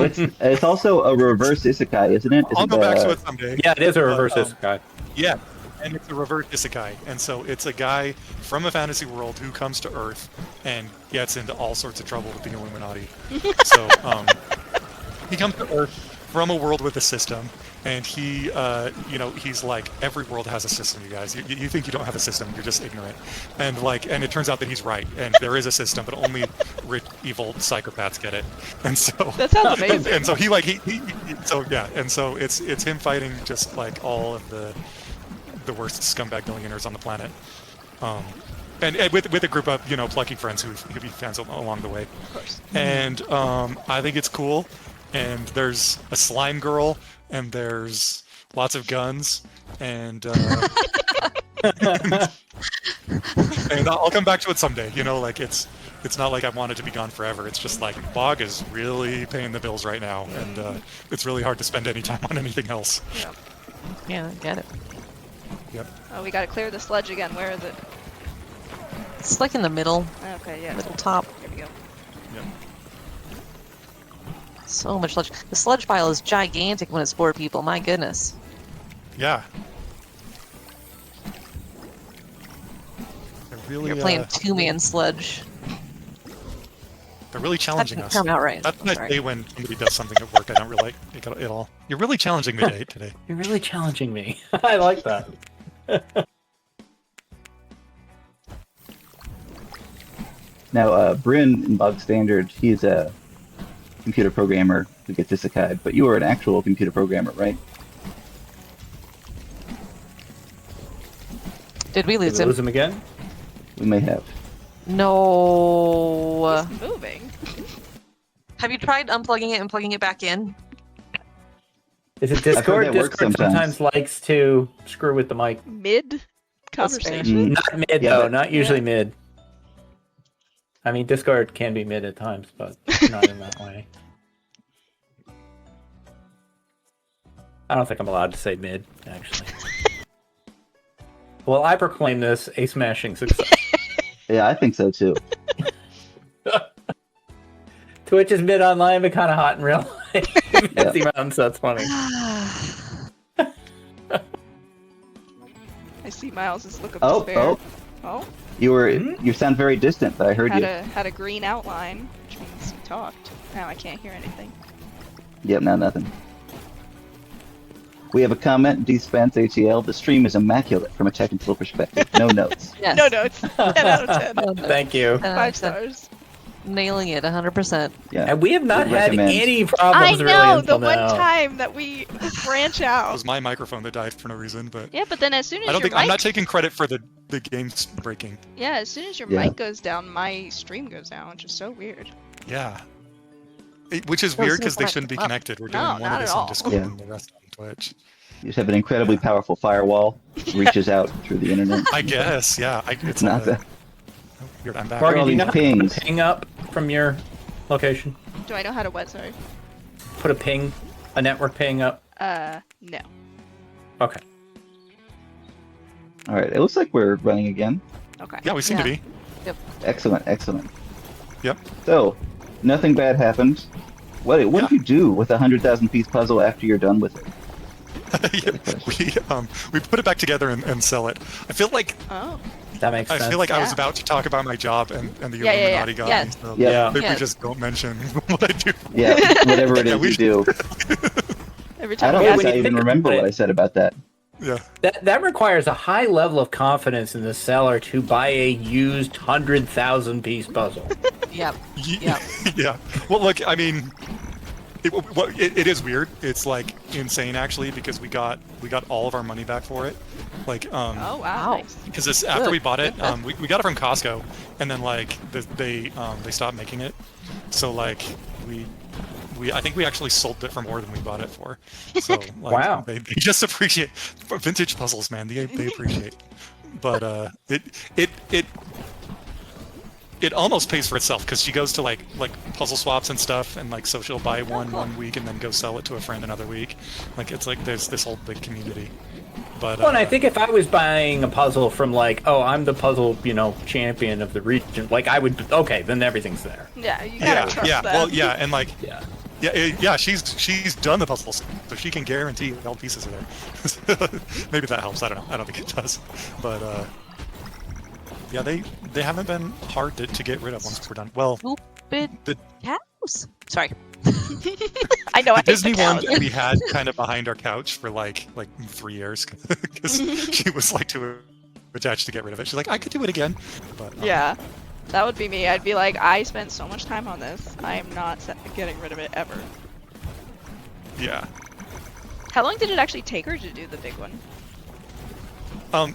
it's also a reverse isekai, isn't it? I'll go back to it someday. Yeah, it is a reverse isekai. Yeah, and it's a reverse isekai, and so it's a guy from a fantasy world who comes to Earth and gets into all sorts of trouble with the Illuminati. So he comes to Earth from a world with a system, and he's like, every world has a system, you guys. You think you don't have a system, you're just ignorant. And it turns out that he's right, and there is a system, but only rich, evil psychopaths get it. And so That sounds amazing. and so so it's him fighting just like all of the worst scumbag millionaires on the planet. And with a group of plucky friends who he finds along the way. Of course. And I think it's cool. And there's a slime girl, and there's lots of guns, and and I'll come back to it someday. Like it's not like I want it to be gone forever. It's just like Bog is really paying the bills right now, and it's really hard to spend any time on anything else. Yeah. Yeah, I get it. Yep. Oh, we gotta clear the sludge again. Where is it? It's like in the middle, Okay, yeah. middle top. Here we go. Yep. So much sludge. The sludge pile is gigantic when it's 4 people. My goodness. Yeah. They're really You're playing 2-man sludge. they're really That challenging didn't us. come out right. That's what I Sorry. say when somebody does something at work I don't really like it all. You're really challenging me today. You're really challenging me. I like that. Now, Bryn in Bog Standard, he's a computer programmer who gets isekai, but you are an actual computer programmer, right? Did we Did lose we him? lose him again? We may have. No. It's moving. Have you tried unplugging it and plugging it back in? Is it heard Discord? that works Discord sometimes likes to screw with the mic. Mid That's fair. conversation. Not mid, Yeah, though. but- Not usually mid. I mean, Discord can be mid at times, but not in that way. I don't think I'm allowed to say mid, actually. Well, I proclaim this a smashing success. Yeah, I think so too. Twitch is mid online, but kind of hot in real life. Yeah. The rounds, that's funny. I see Miles's look of Oh, despair. Oh, you sound very distant, but I heard had you. a green outline, which means you talked. Now I can't hear anything. Yep, now nothing. We have a comment, Dispense ATL. The stream is immaculate from a technical perspective. No notes. Yes. No notes. 10 out of 10. No, no. Thank you. 5 stars. Nailing it 100%. Yeah. And we have not Would had recommend. any I problems really know, until the one now. time that we branch It out. was my microphone that died for no reason, but Yeah, but then as soon as I don't your think I'm mic, not taking credit for the game breaking. yeah, as soon as your Yeah. mic goes down, my stream goes down, which is so weird. Yeah. Which is Well, weird so because they far- shouldn't be oh, connected. We're doing no, one not of this at on all. Discord Yeah. and the rest on Twitch. You just have an incredibly powerful firewall. Reaches out through the internet. I guess, yeah. It's not that. Weird, I'm back. Or- Morgan, all do you these know how to put pings. a ping up from your location? Do I know how to what? Sorry. Put a ping, a network ping up. No. Okay. All right. It looks like we're running again. Okay. Yeah, we seem to Yeah. be. Excellent. Excellent. Yep. So, nothing bad happened. What Yeah. do you do with a 100,000 piece puzzle after you're done with it? Yeah, we put it back together and sell it. I feel like Oh. That makes sense. I feel like I was Yeah. about to talk about my job and the Yeah, yeah, Illuminati yeah. got Yeah. me. So Yeah. maybe Yeah. we just don't mention what I do. Yeah, whatever it Yeah, is we you do. Every I time don't we Hey, think when ask I you even think remember about what it- I said about that. Yeah. That requires a high level of confidence in the seller to buy a used 100,000 piece puzzle. Yep. Ye- Yeah. Yeah. Well, look, I mean, it is weird. It's like insane actually because we got all of our money back for it. Like Oh wow. Wow. Nice. because after Good. we bought it, we got it from Costco, and then like they stopped making it. So like I think we actually sold it for more than we bought it for. So like, Wow. they just appreciate vintage puzzles, man. They appreciate. But it almost pays for itself because she goes to like puzzle swaps and stuff, and like so she'll buy one week and then go sell it to a friend another week. Like it's like there's this whole big community. But Well, and I think if I was buying a puzzle from like, oh, I'm the puzzle, champion of the region, like I would, okay, then everything's there. Yeah, you gotta trust yeah, them. well, yeah, and like Yeah. yeah, she's done the puzzles, so she can guarantee all the pieces are there. Maybe that helps. I don't know. I don't think it does, but yeah, they haven't been hard to get rid of once we're done. Well, Stupid the cows. Sorry. I know. I hate Disney the one cows. that we had kind of behind our couch for like 3 years because she was like too attached to get rid of it. She's like, I could do it again, but Yeah, that would be me. I'd be like, I spent so much time on this. I am not getting rid of it ever. yeah. How long did it actually take her to do the big one?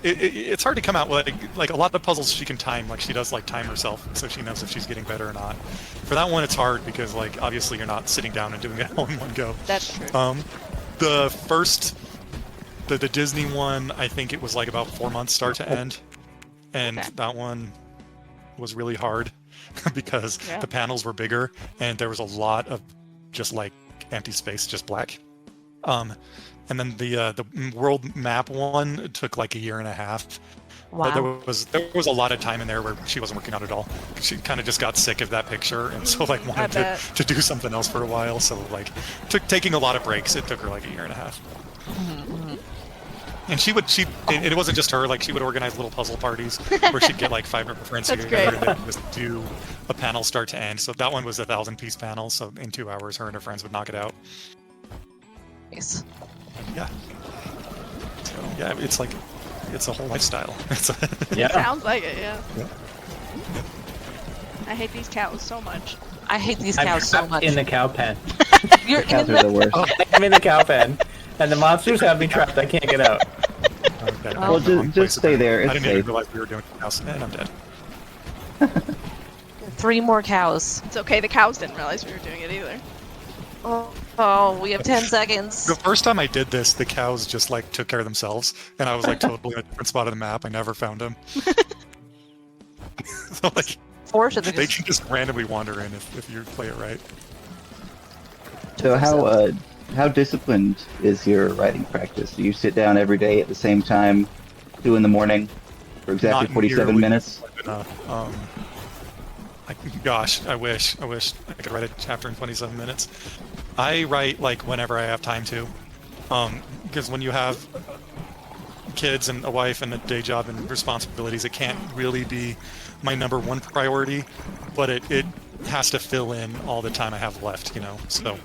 It's hard to come out with like a lot of the puzzles she can time, like she does like time herself, so she knows if she's getting better or not. For that one, it's hard because like obviously you're not sitting down and doing it all in one go. That's true. The first, the Disney one, I think it was like about 4 months start to end, and Okay. that one was really hard because Yeah. the panels were bigger and there was a lot of just like empty space, just black. And then the world map one took like 1.5 years. But there Wow. was a lot of time in there where she wasn't working out at all. She kind of just got sick of that picture, and so like wanted bet. to do something else for a while. So like taking a lot of breaks. It took her like 1.5 years. Mm-hmm. And it wasn't just her. Like she would organize little puzzle parties where she'd get like 5 of her friends That's together great. and they'd just do a panel start to end. So that one was a 1,000-piece panel. So in 2 hours, her and her friends would knock it out. Nice. Yeah. So yeah, it's a whole lifestyle. Yeah. Sounds like it, yeah. Yeah. I hate these cows so much. I hate these I'm cows so trapped much. in the cow pen. You're Cows in are the... the worst. I'm in the cow pen, and the monsters have me trapped. I can't get out. Okay, Well, I'm in the wrong just place stay there, I it's didn't even safe. realize we were doing the house, and I'm dead. 3 more cows. It's okay, the cows didn't realize we were doing it either. Oh, we have 10 seconds. The first time I did this, the cows just like took care of themselves, and I was like totally in a different spot of the map. I never found them. So like Fortunately, they can just randomly wander in if you play it right. So how disciplined is your writing practice? Do you sit down every day at the same time, 2 in the morning, for exactly Not 47 nearly minutes? Gosh, I wish I could write a chapter in 27 minutes. I write like whenever I have time to, because when you have kids and a wife and a day job and responsibilities, it can't really be my #1 priority, but it has to fill in all the time I have left, So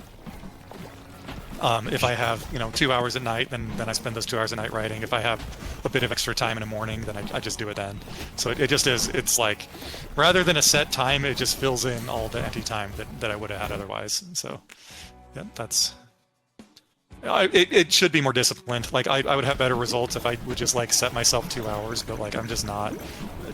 if I have 2 hours at night, then I spend those 2 hours a night writing. If I have a bit of extra time in the morning, then I just do it then. So it just is. It's like rather than a set time, it just fills in all the empty time that I would have had otherwise. So yeah, it should be more disciplined. Like I would have better results if I would just like set myself 2 hours, but like I'm just not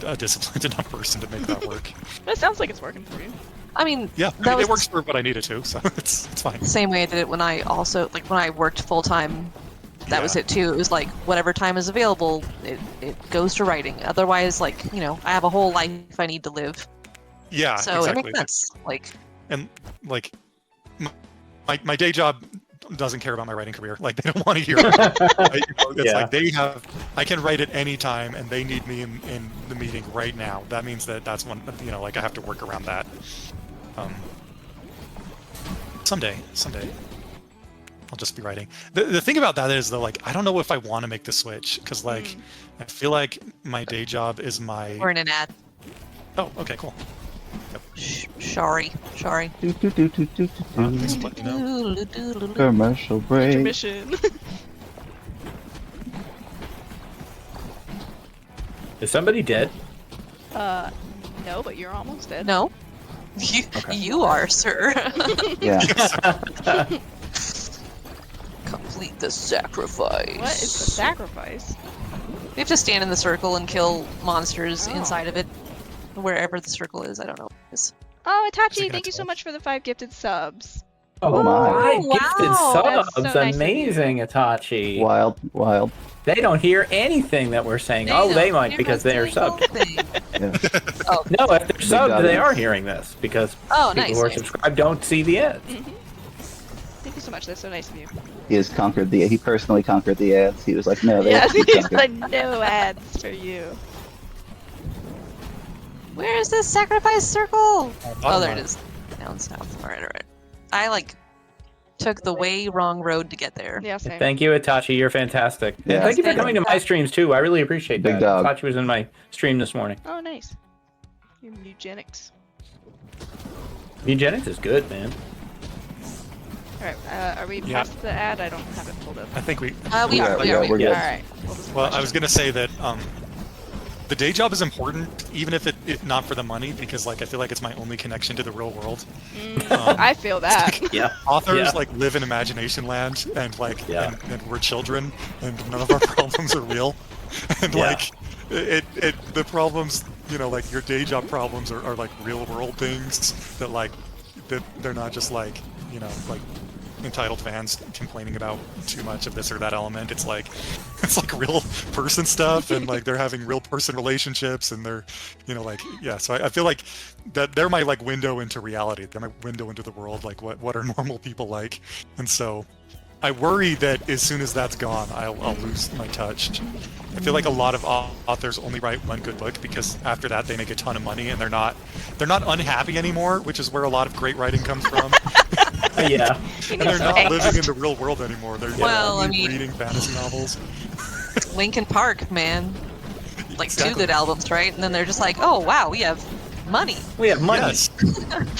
a disciplined enough person to make that work. But it sounds like it's working for you. I mean, Yeah, that was it works for what I need it to, so it's fine. the same way I did it when I also, when I worked full-time that was it too. It was like whatever time is available, it goes to writing. Otherwise, like, I have a whole life I need to live. Yeah, So exactly. it makes sense. Like, And like my day job doesn't care about my writing career. Like they don't want to hear it. Right? It's like I can write at any time and they need me in the meeting right now. That means that's when, like I have to work around that. Someday I'll just be writing. The thing about that is though, like, I don't know if I want to make the switch because like I feel like my day job is my. we're in an ad. Oh, okay, cool. Sorry. Thanks for letting me know. Commercial break. Intermission. Is somebody dead? No, but you're almost dead. No, you are, sir. Yeah. Complete the sacrifice. What is the sacrifice? We have to stand in the circle and kill monsters Oh. inside of it, wherever the circle is. I don't know what it is. Oh, Is it Itachi, gonna thank you so tell? much for the 5 gifted subs. Oh my. 5 wow. gifted That's subs. so nice of you. Amazing, Itachi. Wild. They don't hear anything that we're saying. They They don't might hear because us they are doing subbed. anything. Yeah. Oh, No, if they're subbed, they audience. are hearing this because Oh, people nice, who are nice. subscribed don't see the ads. Thank you so much. That's so nice of you. He personally conquered the ads. He was like, no, they Yes, have to be he's conquered. like, no ads for you. where is this sacrifice circle? Bottom Oh, there line. it is. Down south. All right. I took the way wrong road to get there. Yeah, same. Thank you, Itachi. You're fantastic. Yeah. And thank you for Thank coming you. to my streams too. I really appreciate Big that. dog. Itachi was in my stream this morning. Oh, nice. Your eugenics. Eugenics is good, man. Alright, are we Yeah. past the ad? I don't have it pulled up. I think we. We Yeah, are. yeah, we're good. Alright. Well, I was gonna say that the day job is important, even if it not for the money, because like I feel like it's my only connection to the real world. I feel that. Yeah. Authors Yeah. like live in imagination land, and like Yeah. and we're children, and none of our problems are real, and Yeah. like the problems, like your day job problems are like real world things that like that they're not just like like entitled fans complaining about too much of this or that element. It's like real person stuff, and like they're having real person relationships, and they're so I feel like that they're my like window into reality. They're my window into the world, like what are normal people like. And so I worry that as soon as that's gone, I'll lose my touch. I feel like a lot of authors only write one good book because after that they make a ton of money, and they're not unhappy anymore, which is where a lot of great writing comes from. Yeah. And they're not living in the real world anymore. They're Well, I only mean- reading fantasy novels. Linkin Park, man. Like Exactly. 2 good albums, right? And then they're just like, oh wow, we have money. We have money. Yes.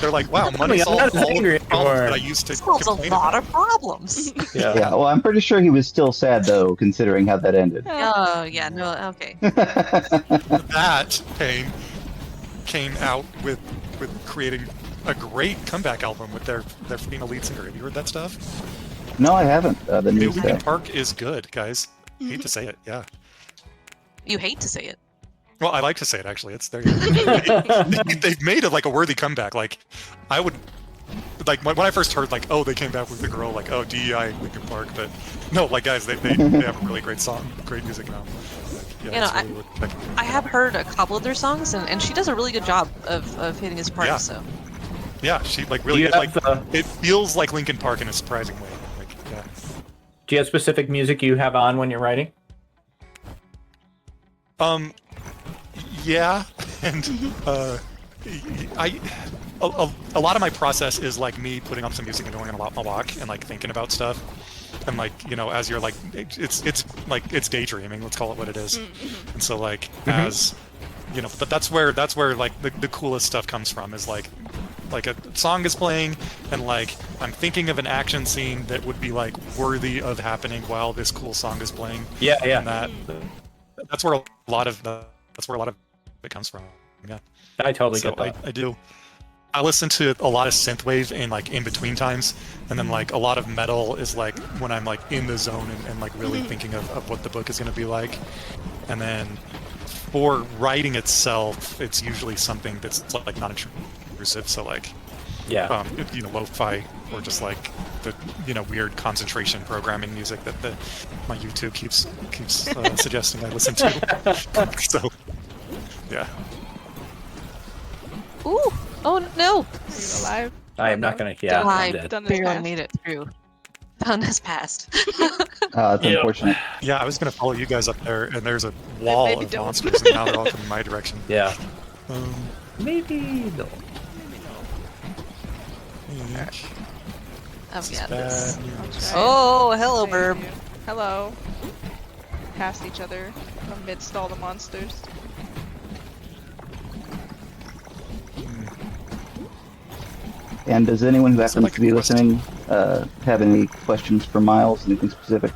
They're like, wow, money I'm solves not all angry the problems anymore. that I used to Solves a complain lot about. of problems. Yeah. Yeah, well, I'm pretty sure he was still sad though, considering how that ended. Oh yeah, no, okay. That pain came out with creating a great comeback album with their female lead singer. Have you heard that stuff? No, I haven't. The New new Linkin stuff. Park is good, guys. Hate to say it, yeah. You hate to say it. Well, I like to say it actually. It's there. They've made it like a worthy comeback. Like, I would, like when I first heard like, oh, they came back with the girl, like, oh, DEI Linkin Park, but no, like guys, they have a really great song, great music now. Like, yeah, it's really what- I have heard a couple of their songs, and she does a really good job of hitting his part. Yeah. So yeah, she like Do really you it, like have, it feels like Linkin Park in a surprising way. Like, yeah. Do you have specific music you have on when you're writing? Yeah, and a lot of my process is like me putting on some music and going on a walk and like thinking about stuff, and like as you're like it's like it's daydreaming. Let's call it what it is. And so like as but that's where like the coolest stuff comes from is like a song is playing and like I'm thinking of an action scene that would be like worthy of happening while this cool song is playing. Yeah, yeah. And that's where a lot of it comes from. Yeah. I totally So get that. I do. I listen to a lot of synthwave in like in between times, and then like a lot of metal is like when I'm like in the zone and like really thinking of what the book is going to be like. And then for writing itself, it's usually something that's like not intrusive. So like Yeah. lo-fi or just like the weird concentration programming music that my YouTube keeps suggesting I listen to. So yeah. Ooh! Oh no! Are you alive? I am not gonna. Yeah, I'm I dead. Done this barely path. made it through. Done has passed. It's Yep. unfortunate. Yeah, I was gonna follow you guys up there, and there's a wall maybe of don't. monsters, and now they're all coming my direction. Yeah. Um, Maybe no. I've this is got bad this. news. Oh, hello, Thank Burb. you. Hello. Past each other amidst all the monsters. And does anyone who Sounds happens like to be a quest. listening have any questions for Miles? Anything specific?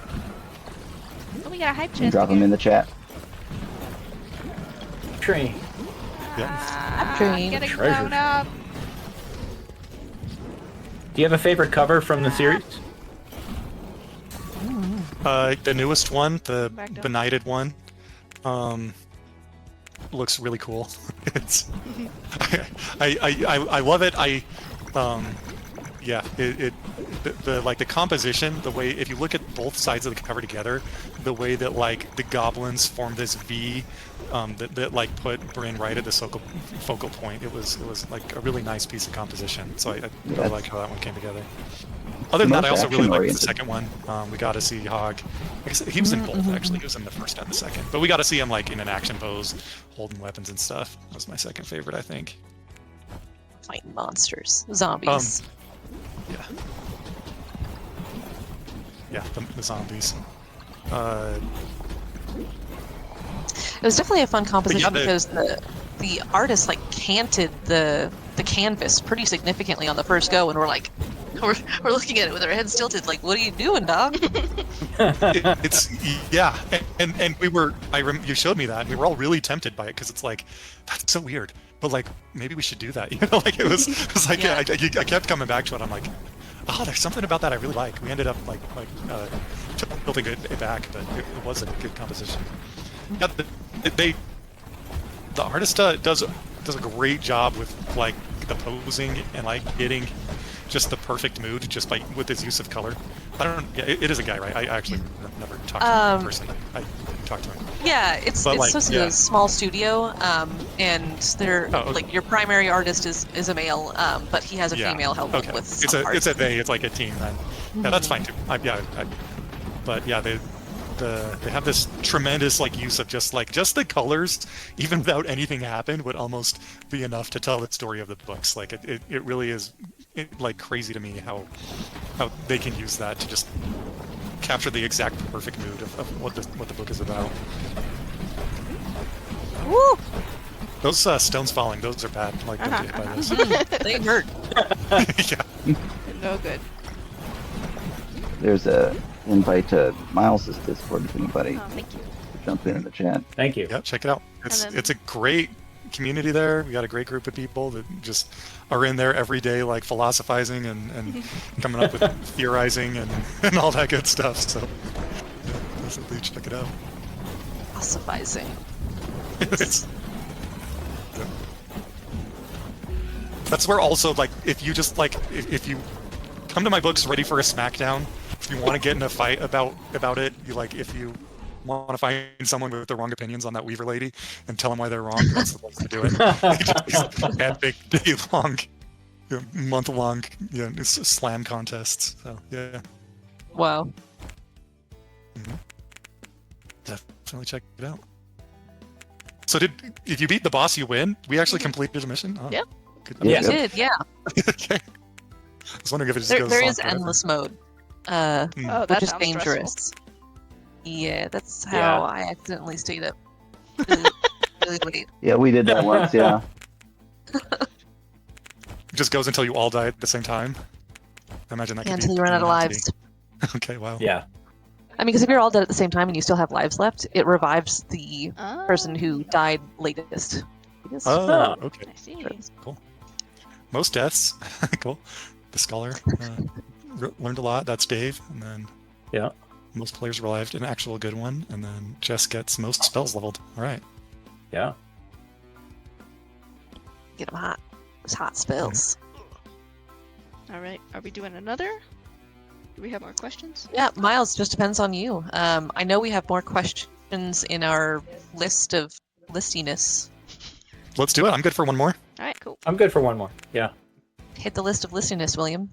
Oh, we got a hype You can chest. drop them in the chat. Train. Yeah. Train. Getting Treasure. blown up. Do you have a favorite cover from the series? The newest one, the Back down. benighted one, looks really cool. It's I love it. Yeah, the composition, the way, if you look at both sides of the cover together, the way that like the goblins form this V, that like put Bryn right at the focal point. It was like a really nice piece of composition. So I really like how that one came together. Other than that, I also really liked the second one. We got to see Hog. I guess he was in both actually. He was in the first and the second, but we got to see him like in an action pose, holding weapons and stuff. That was my second favorite, I think. Fighting monsters. Zombies. Yeah. Yeah, the zombies. It was definitely a fun composition the- because the artist like canted the canvas pretty significantly on the first go, and we're like, we're looking at it with our heads tilted, like, what are you doing, dog? It's yeah, and we were. You showed me that. And we were all really tempted by it because it's like, that's so weird. But like, maybe we should do that. Like it was like Yeah. I kept coming back to it. I'm like, oh, there's something about that I really like. We ended up like tilting it back, but it was a good composition. Yeah, the artist does a great job with like the posing and like getting just the perfect mood just with his use of color. I don't. Yeah, it is a guy, right? I actually never talked to him in person. I talked to him. Yeah, it's But, like, supposed to be yeah. a small studio, and they're Oh, okay. like your primary artist is a male, but he has a Yeah. female helping Okay. with It's some a parts. they. It's like a team then. Yeah, that's fine too. But yeah, they have this tremendous like use of just the colors, even without anything happen, would almost be enough to tell the story of the books. Like it really is like crazy to me how they can use that to just capture the exact perfect mood of what the book is about. Woo! Those stones falling, those are bad. Like don't get hit by those. They hurt. Yeah. No good. There's a invite to Miles's Discord if anybody Oh, thank you. jump in the chat. Thank you. Yeah, check it out. then- It's a great community there. We got a great group of people that just are in there every day, like philosophizing and coming up with theorizing and all that good stuff. So yeah, definitely check it out. Philosophizing. It's, yeah. That's where also like if you just like if you come to my books ready for a smackdown, if you want to get in a fight about it, you like if you want to find someone with the wrong opinions on that Weaver lady and tell them why they're wrong, that's the place to do it. Epic day-long, month-long, slam contests. So yeah, Wow. definitely check it out. So if you beat the boss, you win. We actually completed a mission. Oh, Yep. good. Yeah. You did, yeah. Okay. I was wondering if it just There, goes there on is forever. endless mode, Oh, which that is sounds dangerous. stressful. Yeah, that's how Yeah. I accidentally stayed up really, really late. Yeah, we did that once. Yeah. It just goes until you all die at the same time. I imagine that Yeah, could until be you run out of pretty lives. nasty. Okay, wow. Yeah. I mean, because if you're all dead at the same time and you still have lives left, it revives the person who died latest. Oh, okay. I see. Cool. Most deaths. Cool. The scholar learned a lot. That's Dave. And then Yeah. most players revived, an actual good one. And then Jess gets most spells leveled. All right. Yeah. Get them hot. Those hot spells. All right. Are we doing another? Do we have more questions? Yeah, Miles, just depends on you. I know we have more questions in our list of listiness. Let's do it. I'm good for one more. All right, cool. I'm good for one more. Yeah. Hit the list of listiness, William,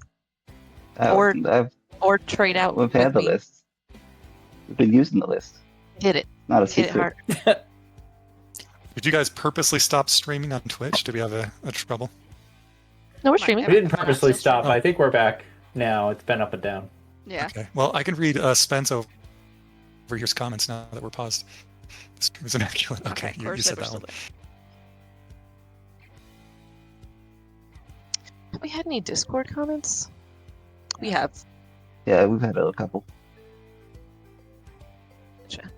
Oh, Or- I've, or trade out. we've had with the me. list. We've been using the list. Hit it. Not a Hit it secret. hard. Did you guys purposely stop streaming on Twitch? Did we have a trouble? No, we're Might streaming. We didn't purposely Still stop. streaming. I think we're back now. It's been up and down. Yeah. Okay. Well, I can read Spence over here's comments now that we're paused. This is immaculate. Okay, Of you course, said we're that still one. Have we had any Discord comments? We have. Yeah, we've had a couple. Gotcha.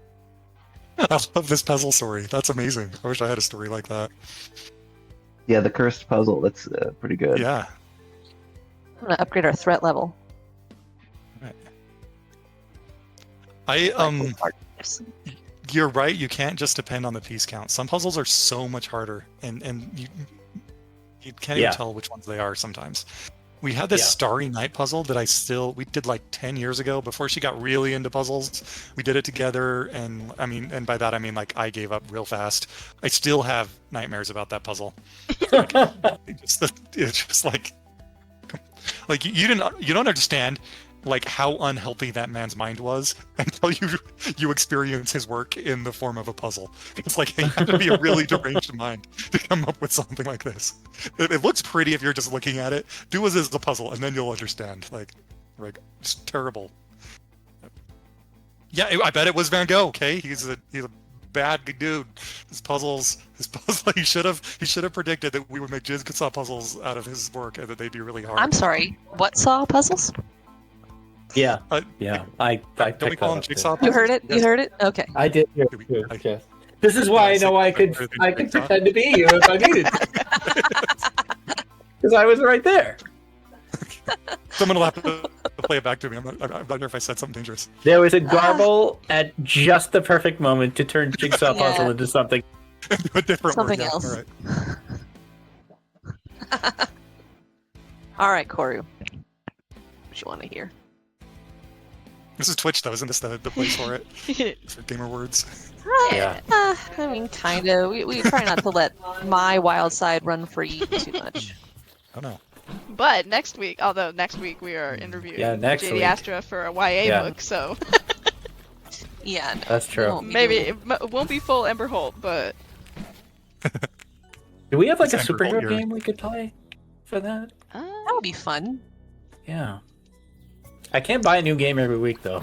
I love this puzzle story. That's amazing. I wish I had a story like that. Yeah, the cursed puzzle. That's pretty good. Yeah. I'm gonna upgrade our threat level. You're right. You can't just depend on the piece count. Some puzzles are so much harder, and you can't Yeah. even tell which ones they are sometimes. We had this Yeah. Starry Night puzzle that we did like 10 years ago before she got really into puzzles. We did it together, and and by that I mean like I gave up real fast. I still have nightmares about that puzzle. It's just like you don't understand like how unhealthy that man's mind was until you experience his work in the form of a puzzle. It's like you have to be a really deranged mind to come up with something like this. It looks pretty if you're just looking at it. Do as is the puzzle, and then you'll understand. Like it's terrible. Yeah, I bet it was Van Gogh. Okay, he's a bad dude. His puzzle. He should have predicted that we would make jigsaw puzzles out of his work and that they'd be really hard. I'm sorry. What saw puzzles? Yeah. Uh, Yeah. I Don't we picked call that them up, too. jigsaw You puzzles? heard it? Yes. You heard it? Okay. I did hear Do we- it too. I- Yes. This is why I know I could pretend to be you if I needed to. Because I was right there. Someone will have to play it back to me. I'm not sure if I said something dangerous. There was a garble at just the perfect moment to turn jigsaw puzzle Yeah. into something. A different Something word. Yeah, else. all right. All right, Koru. What you want to hear? This is Twitch, though. Isn't this the place for it? For gamer words? Yeah. I mean, kind of. We try not to let my wild side run free too much. Oh, no. But next week we are interviewing next JD week. Astra for a YA Yeah. book, so Yeah. No, That's we true. won't be maybe doing- it won't be full Ember Holt, but Do we have like a It's Ember superhero Holt, game we could play for that? that would be fun. Yeah. I can't buy a new game every week though.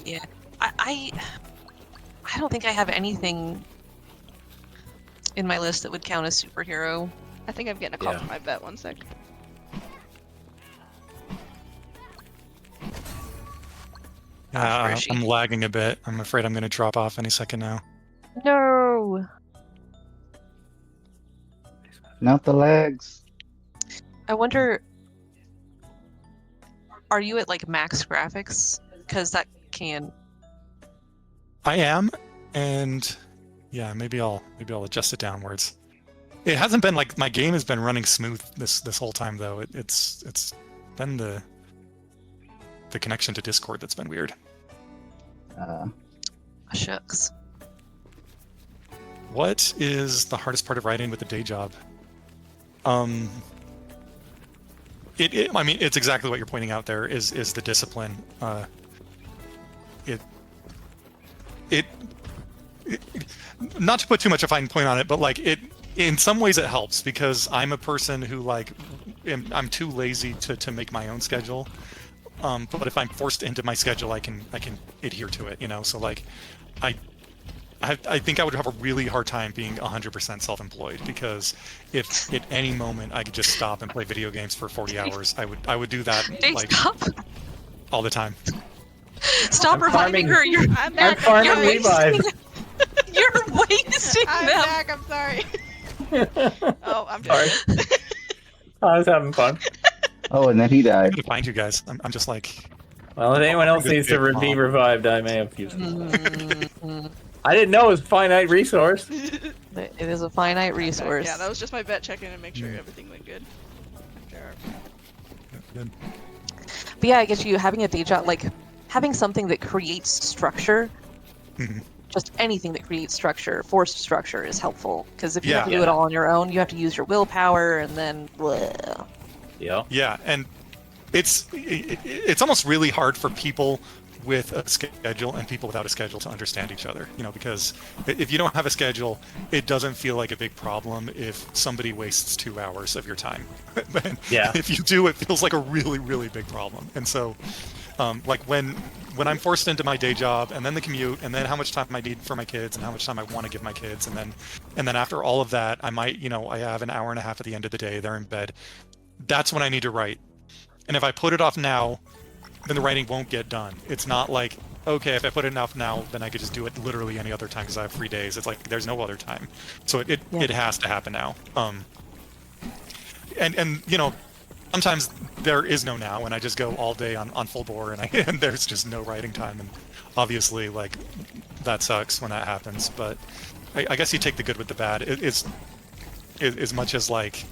Yeah. I don't think I have anything in my list that would count as superhero. I think I'm getting a call Yeah. from my vet. One sec. Where is she? I'm lagging a bit. I'm afraid I'm going to drop off any second now. No. Not the legs. I wonder. Are you at like max graphics? Because that can. I am, and yeah, maybe I'll adjust it downwards. It hasn't been like my game has been running smooth this whole time though. It's been the connection to Discord that's been weird. Shucks. What is the hardest part of writing with a day job? I mean, it's exactly what you're pointing out there. Is the discipline? Not to put too much a fine point on it, but like it. In some ways, it helps because I'm a person who like I'm too lazy to make my own schedule. But if I'm forced into my schedule, I can adhere to it. You know, so like I think I would have a really hard time being 100% self-employed because if at any moment I could just stop and play video games for 40 hours, I would do that Dave, like stop! all the time. Stop I'm reviving farming- her! You're I'm I'm back. farming you're revive. you're wasting I'm them. back. I'm sorry. Oh, I'm Sorry. dead. I was having fun. Oh, and then he I'm died. gonna find you guys. I'm just like Well, if anyone else Good needs to big be mom. revived, I may have used it. Mhm. I didn't know it was a finite resource. It is a finite resource. Yeah, that was just my vet checking to make sure everything went good. After our- good. But yeah, I guess you having a day job, like having something that creates structure, Mhm. just anything that creates structure, forced structure is helpful. Because if you have to Yeah. do it all on your own, you have to use your willpower, and then bleh. Yeah. Yeah, and it's almost really hard for people with a schedule and people without a schedule to understand each other, because if you don't have a schedule, it doesn't feel like a big problem if somebody wastes 2 hours of your time. And Yeah. if you do, it feels like a really, really big problem. And so, like when I'm forced into my day job and then the commute and then how much time I need for my kids and how much time I want to give my kids and then after all of that, I might, I have an hour and a half at the end of the day, they're in bed. That's when I need to write. And if I put it off now, then the writing won't get done. It's not like, okay, if I put it off now, then I could just do it literally any other time because I have 3 days. It's like there's no other time. So it has to happen now. And sometimes there is no now, and I just go all day on full bore, and there's just no writing time. And obviously, like, that sucks when that happens. But I guess you take the good with the bad. It's as much as like,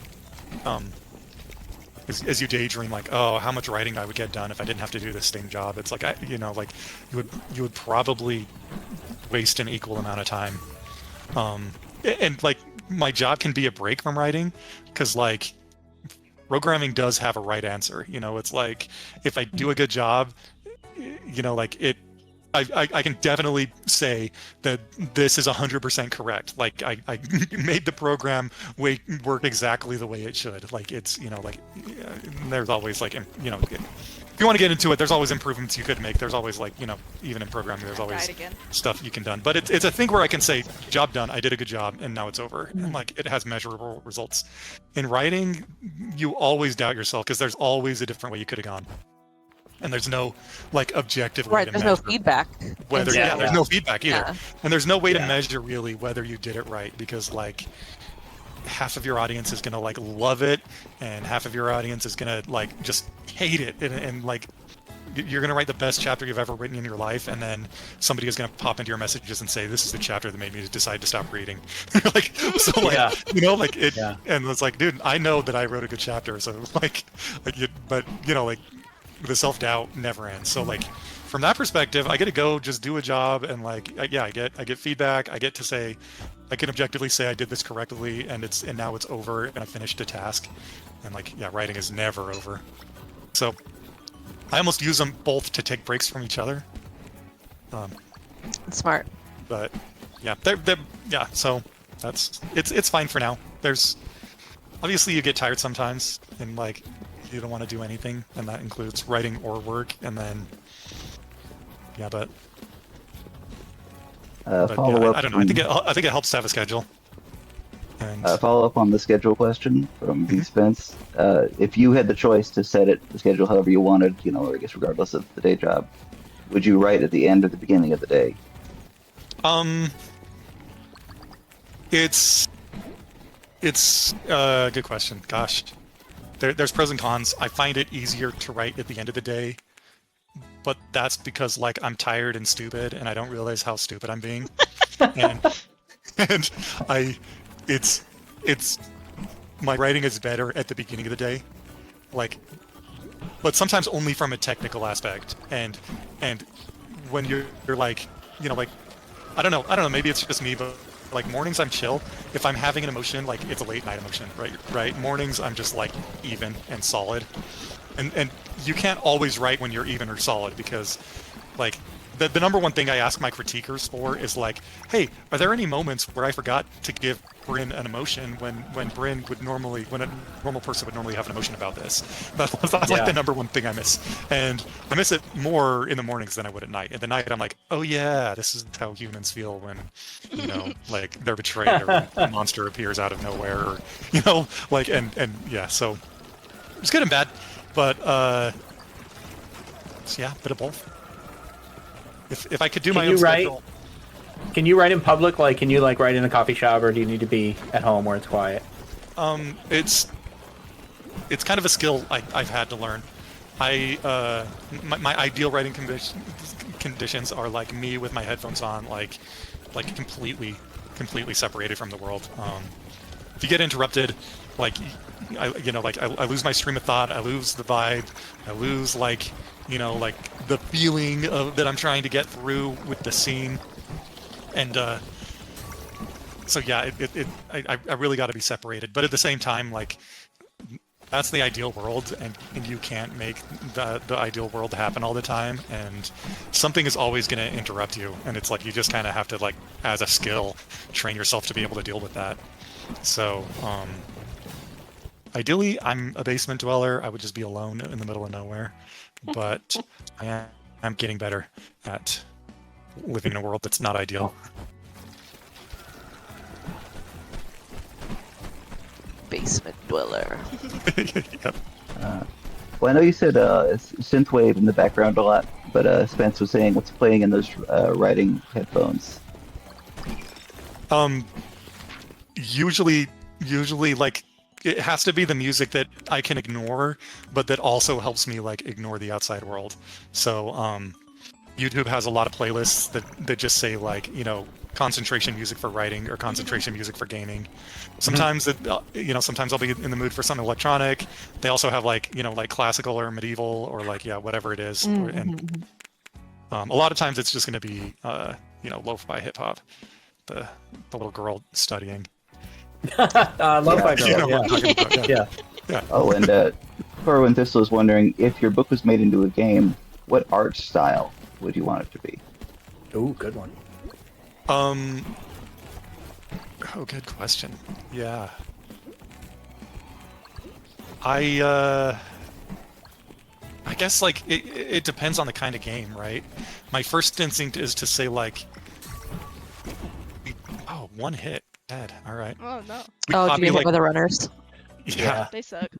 as you daydream, like, oh, how much writing I would get done if I didn't have to do this same job. It's like, like you would probably waste an equal amount of time. And like my job can be a break from writing, because like programming does have a right answer. It's like if I do a good job, like it. I can definitely say that this is 100% correct. Like I made the program work exactly the way it should. Like it's there's always like if you want to get into it, there's always improvements you could make. There's always like even in programming, there's always stuff you can done. But it's a thing where I can say job done. I did a good job, and now it's over. And like it has measurable results. In writing, you always doubt yourself because there's always a different way you could have gone. And there's no like objective way Right, to there's measure no feedback. whether there's no feedback either. Yeah. And there's no way to measure really whether you did it right, because like half of your audience is gonna like love it and half of your audience is gonna like just hate it, and like you're gonna write the best chapter you've ever written in your life, and then somebody is gonna pop into your messages and say, this is the chapter that made me decide to stop reading. Like so like like it and it's like, dude, I know that I wrote a good chapter, so like the self-doubt never ends. So like from that perspective, I get to go just do a job, and like I get feedback. I get to say, I can objectively say I did this correctly, and now it's over, and I finished a task. And like writing is never over. So I almost use them both to take breaks from each other. Smart. But they're so it's fine for now. There's obviously you get tired sometimes, and like you don't want to do anything, and that includes writing or work, and then but follow up. I don't know. I think it helps to have a schedule. And follow up on the schedule question from V Spence. If you had the choice to set the schedule however you wanted, I guess regardless of the day job, would you write at the end or the beginning of the day? It's a good question. Gosh. There's pros and cons. I find it easier to write at the end of the day, but that's because like I'm tired and stupid, and I don't realize how stupid I'm being. and it's my writing is better at the beginning of the day, like, but sometimes only from a technical aspect. And when you're like like I don't know, maybe it's just me, but like mornings I'm chill. If I'm having an emotion, like it's a late night emotion, right? Mornings I'm just like even and solid. And you can't always write when you're even or solid, because like the number one thing I ask my critiquers for is like, hey, are there any moments where I forgot to give Bryn an emotion when Bryn would normally, when a normal person would normally have an emotion about this? That's like the number one thing I miss. And I miss it more in the mornings than I would at night. At the night I'm like, oh yeah, this is how humans feel when, like they're betrayed or a monster appears out of nowhere, or, like, and yeah, so it's good and bad, but bit of both. If I could do my own schedule. Can you write in public? Like, can you like write in a coffee shop, or do you need to be at home where it's quiet? It's kind of a skill I've had to learn. My ideal writing conditions are like me with my headphones on, like completely separated from the world. you get interrupted, like I lose my stream of thought, I lose the vibe, I lose like the feeling of that I'm trying to get through with the scene, and so yeah, I really got to be separated. But at the same time, like that's the ideal world, and you can't make the ideal world happen all the time, and something is always going to interrupt you, and it's like you just kind of have to, like, as a skill, train yourself to be able to deal with that. So ideally I'm a basement dweller. I would just be alone in the middle of nowhere, but I'm getting better at living in a world that's not ideal. Basement dweller. Yep. Well, I know you said synthwave in the background a lot, but Spence was saying what's playing in those riding headphones. Usually like it has to be the music that I can ignore, but that also helps me like ignore the outside world. So YouTube has a lot of playlists that just say like, concentration music for writing or concentration music for gaming. Sometimes sometimes I'll be in the mood for something electronic. They also have like classical or medieval or like whatever it is. And a lot of times it's just going to be lo-fi hip hop. The little girl studying. Lo-fi girl. You know what I'm talking about, yeah. Oh, and Corwin Thistle is wondering if your book was made into a game, what art style would you want it to be? Ooh, good one. Oh, good question. Yeah. I guess like it depends on the kind of game, right? My first instinct is to say like, oh, one hit, dead. All right. Oh no, Do you have other runners? Yeah. they suck.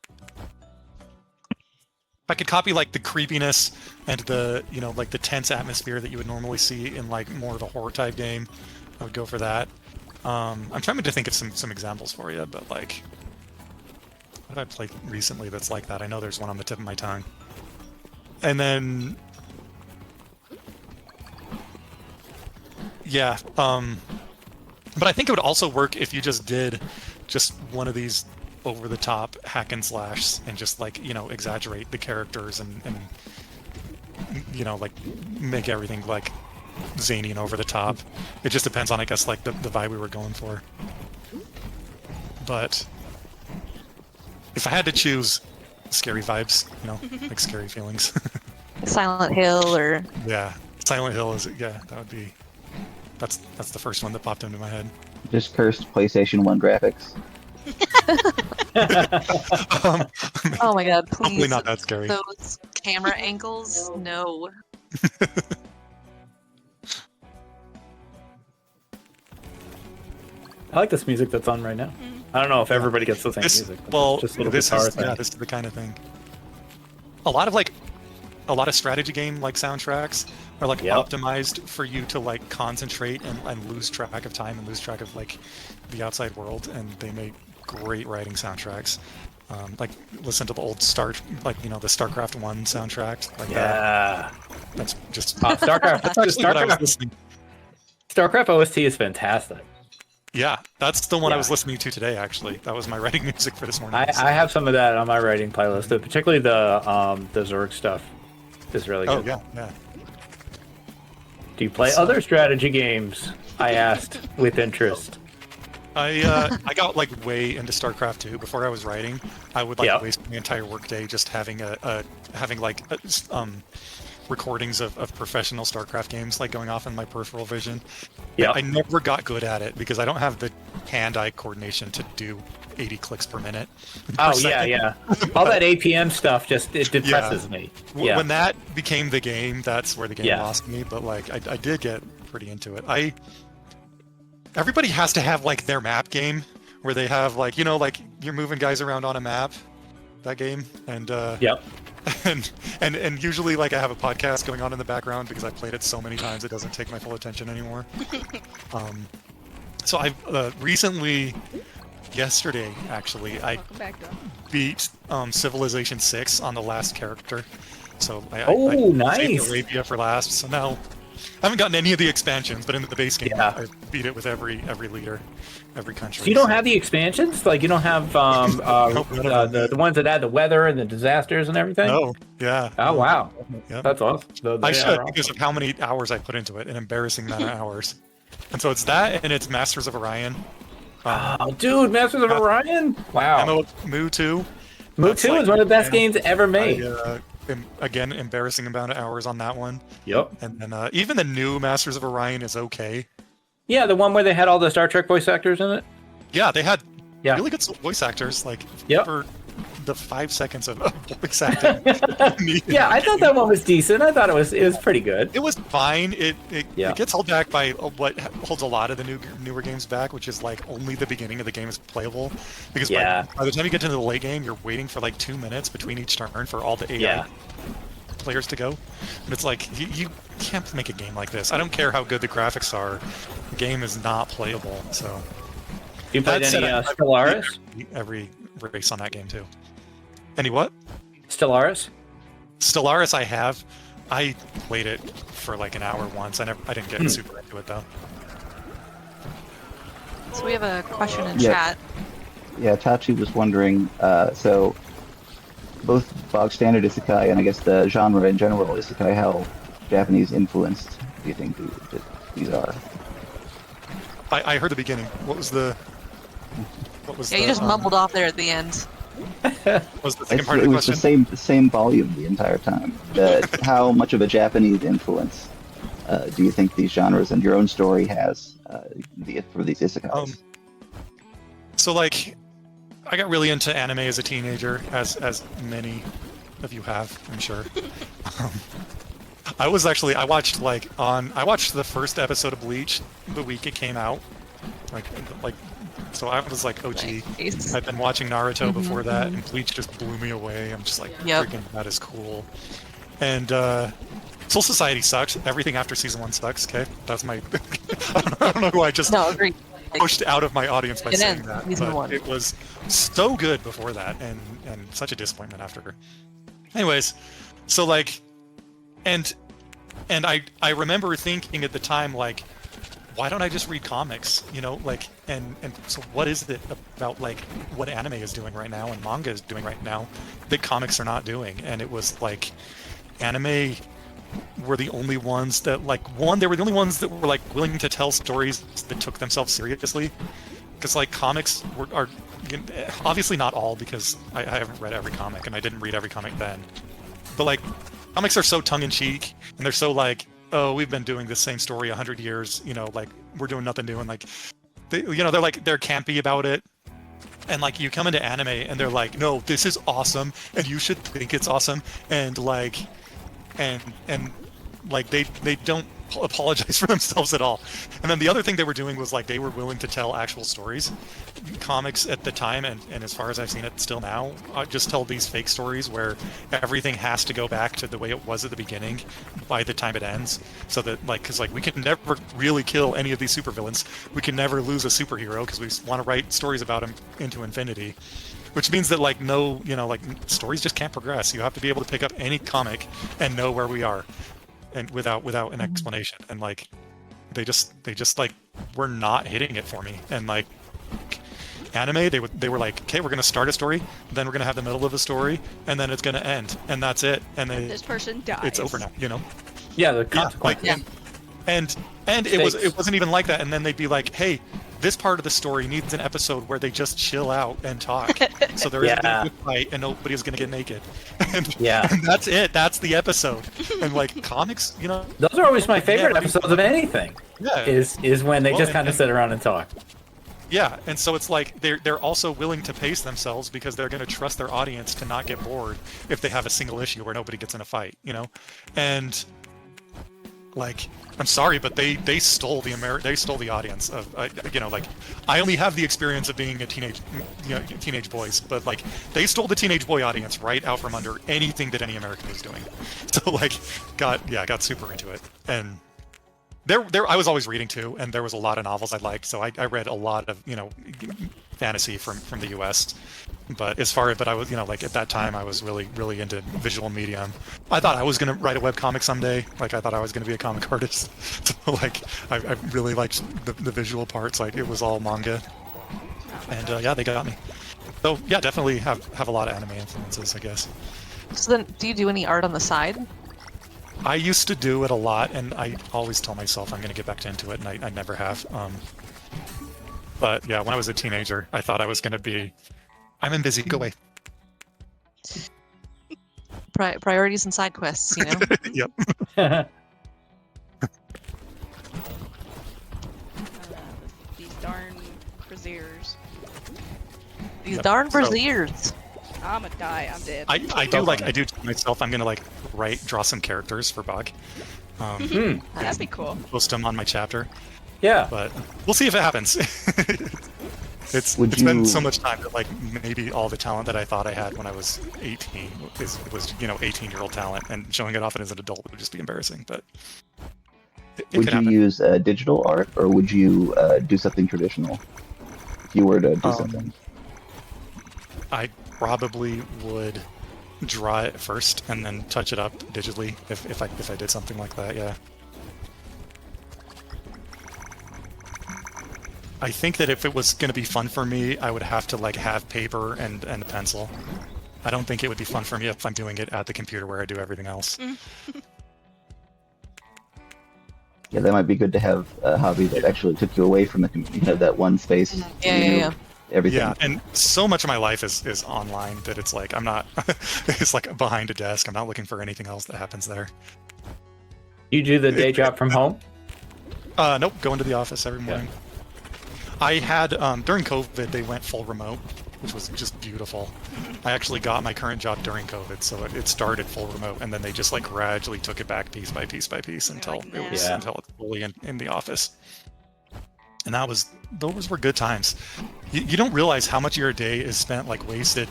If I could copy like the creepiness and the like the tense atmosphere that you would normally see in like more of a horror type game, I would go for that. I'm trying to think of some examples for you, but like, what have I played recently that's like that? I know there's one on the tip of my tongue. And then, yeah, but I think it would also work if you just did just one of these over the top hack and slash and just like exaggerate the characters and like make everything like zany and over the top. It just depends on, I guess, like the vibe we were going for. But if I had to choose, scary vibes, like scary feelings. Silent Hill or Yeah, Silent Hill is that would be that's the first one that popped into my head. Just cursed PlayStation 1 graphics. oh my god, please. Hopefully not that scary. Those camera angles, no. I like this music that's on right now. I don't know if everybody gets the same music. But it's just a little this guitar is thing. this is the kind of thing. A lot of strategy game like soundtracks are like optimized for you to like concentrate and lose track of time and lose track of like the outside world, and they make great writing soundtracks. Like listen to the old the StarCraft 1 soundtrack. Like that's just StarCraft. That's actually what I was listening. StarCraft OST is fantastic. Yeah, that's the one I was listening to today. Actually, that was my writing music for this morning. I have some of that on my writing playlist, particularly the Zerg stuff is really good. Oh yeah. Do you play other strategy games? I asked with interest. I got like way into StarCraft 2 before I was writing. I would like waste my entire workday just having recordings of professional StarCraft games like going off in my peripheral vision. Yeah, I never got good at it because I don't have the hand-eye coordination to do 80 clicks per minute. Oh yeah. All that APM stuff it depresses me. Yeah. When that became the game, that's where the game lost me. But like I did get pretty into it. Everybody has to have like their map game where they have like like you're moving guys around on a map. That game and and usually like I have a podcast going on in the background because I've played it so many times it doesn't take my full attention anymore. So I've recently, yesterday actually, I beat Civilization 6 on the last character. So I nice. saved Arabia for last. So now I haven't gotten any of the expansions, but in the base game, Yeah. I beat it with every leader, every country. So you don't have the expansions? Like you don't have the ones that add the weather and the disasters and everything? No, yeah. Oh wow, Yeah. that's awesome. I should because of how many hours I put into it, an embarrassing amount of hours. And so it's that, and it's Masters of Orion. Oh, dude, Masters of Orion! Wow. Moo 2. Moo That's 2 like- is one of the best games ever made. Again, embarrassing amount of hours on that one. Yep. And then even the new Masters of Orion is okay. Yeah, the one where they had all the Star Trek voice actors in it. Yeah, they had Yeah. really good voice actors, like Yep. for the 5 seconds of voice acting. Yeah, I thought that one was decent. I thought it was pretty good. It was fine. It Yeah. gets held back by what holds a lot of the newer games back, which is like only the beginning of the game is playable. Because Yeah. by the time you get into the late game, you're waiting for like 2 minutes between each turn for all the AI Yeah. players to go. And it's like you can't make a game like this. I don't care how good the graphics are. The game is not playable. So You played That said, any I've Stellaris? every race on that game too. Any what? Stellaris? Stellaris I have. I played it for like an hour once. I didn't get super into it though. So we have a question in Yeah. chat. Yeah, Tachi was wondering, so both Bog Standard Isekai and I guess the genre in general, Isekai, how Japanese influenced do you think these are? I heard the beginning. What was the Yeah, you just mumbled off there at the end. was the second part of It the was question? the same volume the entire time. How much of a Japanese influence do you think these genres and your own story has for these isekais? So like, I got really into anime as a teenager, as many of you have, I'm sure. I watched the first episode of Bleach the week it came out, like so I was like OG. Nice. I've been watching Naruto before that, and Bleach just blew me away. I'm just like, Yep. freaking, that is cool. And Soul Society sucks. Everything after season 1 sucks. Okay, that's my. I don't know who I just No, agreed. pushed out of my audience by It saying ends that, season but 1. it was so good before that, and such a disappointment after. Anyways, so like, and I remember thinking at the time like, why don't I just read comics? You know, like, and so what is it about like what anime is doing right now and manga is doing right now that comics are not doing? And it was like, anime were the only ones that like they were the only ones that were like willing to tell stories that took themselves seriously. Because like comics are obviously not all, because I haven't read every comic and I didn't read every comic then. But like, comics are so tongue-in-cheek and they're so like, oh, we've been doing the same story 100 years, you know, like we're doing nothing new, and like they're campy about it. And like you come into anime and they're like, no, this is awesome and you should think it's awesome, and like and like they don't apologize for themselves at all. And then the other thing they were doing was like they were willing to tell actual stories. Comics at the time, and as far as I've seen it still now, just tell these fake stories where everything has to go back to the way it was at the beginning by the time it ends, so that like, because like we can never really kill any of these supervillains, we can never lose a superhero because we want to write stories about him into infinity, which means that like no, you know, like stories just can't progress. You have to be able to pick up any comic and know where we are, and without an explanation. And like they just like were not hitting it for me. And like anime, they were like, okay, we're gonna start a story, then we're gonna have the middle of the story, and then it's gonna end, and that's it. And This person dies. it's over now, you know. Yeah, the Yeah, consequence. like, and it wasn't even like that. And then they'd be like, hey, this part of the story needs an episode where they just chill out and talk, so there isn't a good fight and nobody's gonna get naked. And that's it. That's the episode. And like comics, you know, Those are always my favorite Yeah. episodes of anything. yeah, Is when they Well, just kind of sit around and talk. yeah. And so it's like they're also willing to pace themselves because they're gonna trust their audience to not get bored if they have a single issue where nobody gets in a fight, you know. And like, I'm sorry, but they stole the audience of you know, like I only have the experience of being a teenage boys, but like they stole the teenage boy audience right out from under anything that any American was doing. So like got super into it. And there I was always reading too, and there was a lot of novels I liked, so I read a lot of, you know, fantasy from the U.S. But I was, like at that time, I was really into visual medium. I thought I was gonna write a webcomic someday. Like I thought I was gonna be a comic artist. So like I really liked the visual parts. Like it was all manga, and yeah, they got me. So yeah, definitely have a lot of anime influences, I guess. So then, do you do any art on the side? I used to do it a lot, and I always tell myself I'm gonna get back into it, and I never have. But yeah, when I was a teenager, I thought I was gonna be. I'm busy. Go away. Priorities and side quests, you know. Yep. These darn braziers. These Yep, darn so- braziers. I'ma die. I'm dead. I do tell myself I'm gonna draw some characters for Bog. That'd be cool. Post them on my chapter, Yeah. but we'll see if it happens. It's been so much time that maybe all the talent that I thought I had when I was 18 was 18-year-old talent, and showing it off as an adult would just be embarrassing. But it Would could you happen. use digital art, or would you do something traditional? If you were to do something. I probably would draw it first and then touch it up digitally if I did something like that. Yeah. I think that if it was going to be fun for me, I would have to have paper and a pencil. I don't think it would be fun for me if I'm doing it at the computer where I do everything else. Yeah, that might be good to have a hobby that actually took you away from the computer. You have that one space. Yeah. Everything. Yeah, and so much of my life is online that it's I'm not. It's behind a desk. I'm not looking for anything else that happens there. You do the day job from home? Nope, go into the office every morning. I had during COVID they went full remote, which was just beautiful. I actually got my current job during COVID, so it started full remote, and then they just gradually took it back piece by piece by piece until until it's fully in the office. And those were good times. You don't realize how much of your day is spent wasted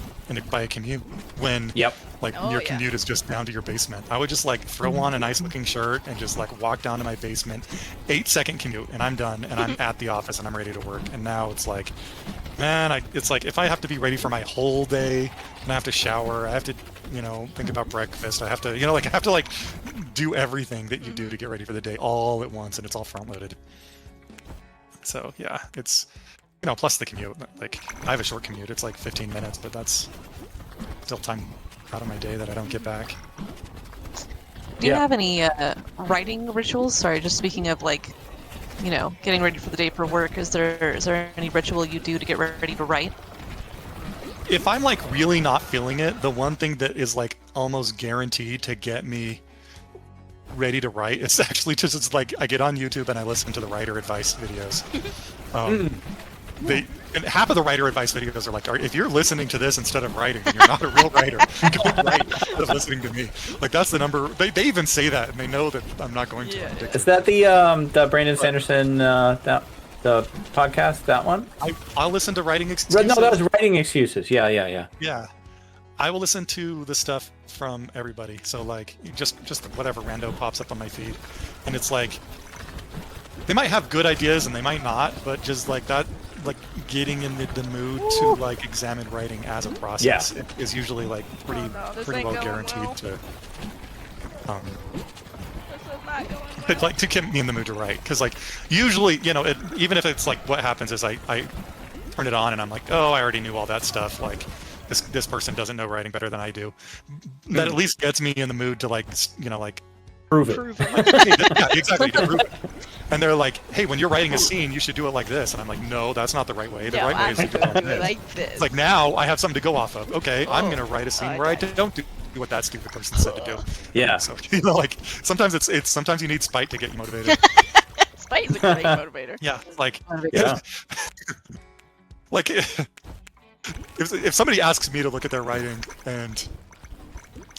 by a commute when your commute is just down to your basement. I would just throw on a nice looking shirt and just walk down to my basement, 8-second commute, and I'm done, and I'm at the office and I'm ready to work. And now it's if I have to be ready for my whole day and I have to shower, I have to think about breakfast, I have to I have to do everything that you do to get ready for the day all at once, and it's all front loaded. So yeah, it's plus the commute. I have a short commute. It's 15 minutes, but that's still time out of my day that I don't get back. Do you have any writing rituals? Sorry, just speaking of getting ready for the day for work. Is there any ritual you do to get ready to write? If I'm really not feeling it, the one thing that is almost guaranteed to get me ready to write is actually just I get on YouTube and I listen to the writer advice videos. And half of the writer advice videos are if you're listening to this instead of writing, then you're not a real writer. Go write instead of listening to me. That's the number. They even say that, and they know that I'm not going to. Yeah. Is that the Brandon Sanderson the podcast, that one? I'll listen to writing excuses. No, that was writing excuses. Yeah. Yeah, I will listen to the stuff from everybody. So just whatever rando pops up on my feed, and it's they might have good ideas and they might not, but just that, getting in the mood to examine writing as a process is usually pretty well guaranteed to. I'd like to get me in the mood to write, because usually even if it's what happens is I turn it on and I'm oh, I already knew all that stuff, this person doesn't know writing better than I do. That at least gets me in the mood to Prove it. Yeah, exactly. To prove it. And they're hey, when you're writing a scene, you should do it like this. And I'm no, that's not the right way. The right way is to do it like this. It's now I have something to go off of. Okay, I'm gonna write a scene where I don't do what that stupid person said to do. Yeah. So sometimes it's sometimes you need spite to get you motivated. Spite is a great motivator. Yeah, Yeah. if somebody asks me to look at their writing and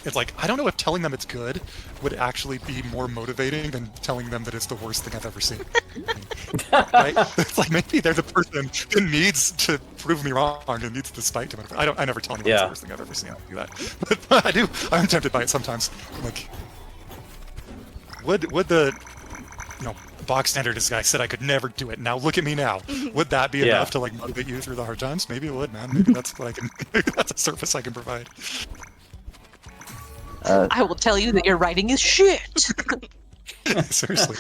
it's I don't know if telling them it's good would actually be more motivating than telling them that it's the worst thing I've ever seen. Right? It's maybe they're the person who needs to prove me wrong and needs the spite to motivate. I never tell anyone it's the worst thing I've ever seen. I don't do that. But I do. I'm tempted by it sometimes. Would the Bog Standard Isekai said I could never do it. Now look at me now. Would that be enough to like motivate you through the hard times? Maybe it would, man. Maybe that's what I can. Maybe that's a service I can provide. I will tell you that your writing is shit. Seriously.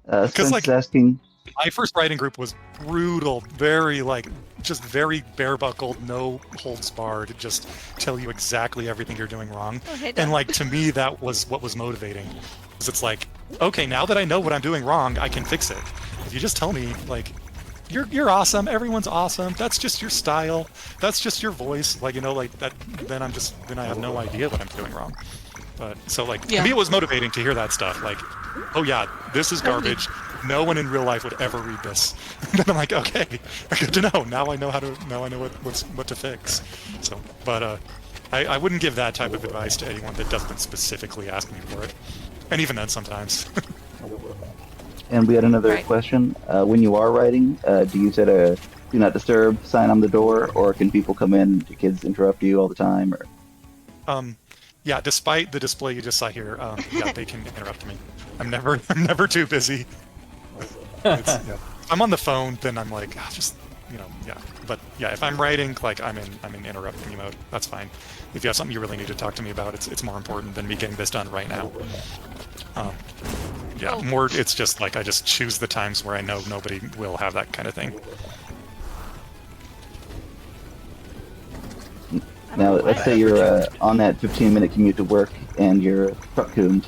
Spence like- is asking. My first writing group was brutal, very just very bare buckled, no holds barred, just tell you exactly everything you're doing wrong. Oh, hey, And Dad. like to me, that was what was motivating, because it's like, okay, now that I know what I'm doing wrong, I can fix it. If you just tell me like, you're awesome, everyone's awesome, that's just your style, that's just your voice, like that, then I have no idea what I'm doing wrong. But so like to me, it was motivating to hear that stuff. Like, oh yeah, this is garbage. No one in real life would ever read this. And then I'm like, okay, good to know. Now I know what to fix. So, but I wouldn't give that type of advice to anyone that doesn't specifically ask me for it. And even then, sometimes. And we had another Right. question. When you are writing, do you set a "do not disturb" sign on the door, or can people come in? Do kids interrupt you all the time? Or Yeah, despite the display you just saw here, yeah, they can interrupt me. I'm never too busy. If I'm on the phone, then I'm like, just yeah. But yeah, if I'm writing, like I'm in interrupt me mode. That's fine. If you have something you really need to talk to me about, it's more important than me getting this done right now. Yeah, more. It's just like I just choose the times where I know nobody will have that kind of thing. now, let's say you're on that 15-minute commute to work and you're truck-coomed.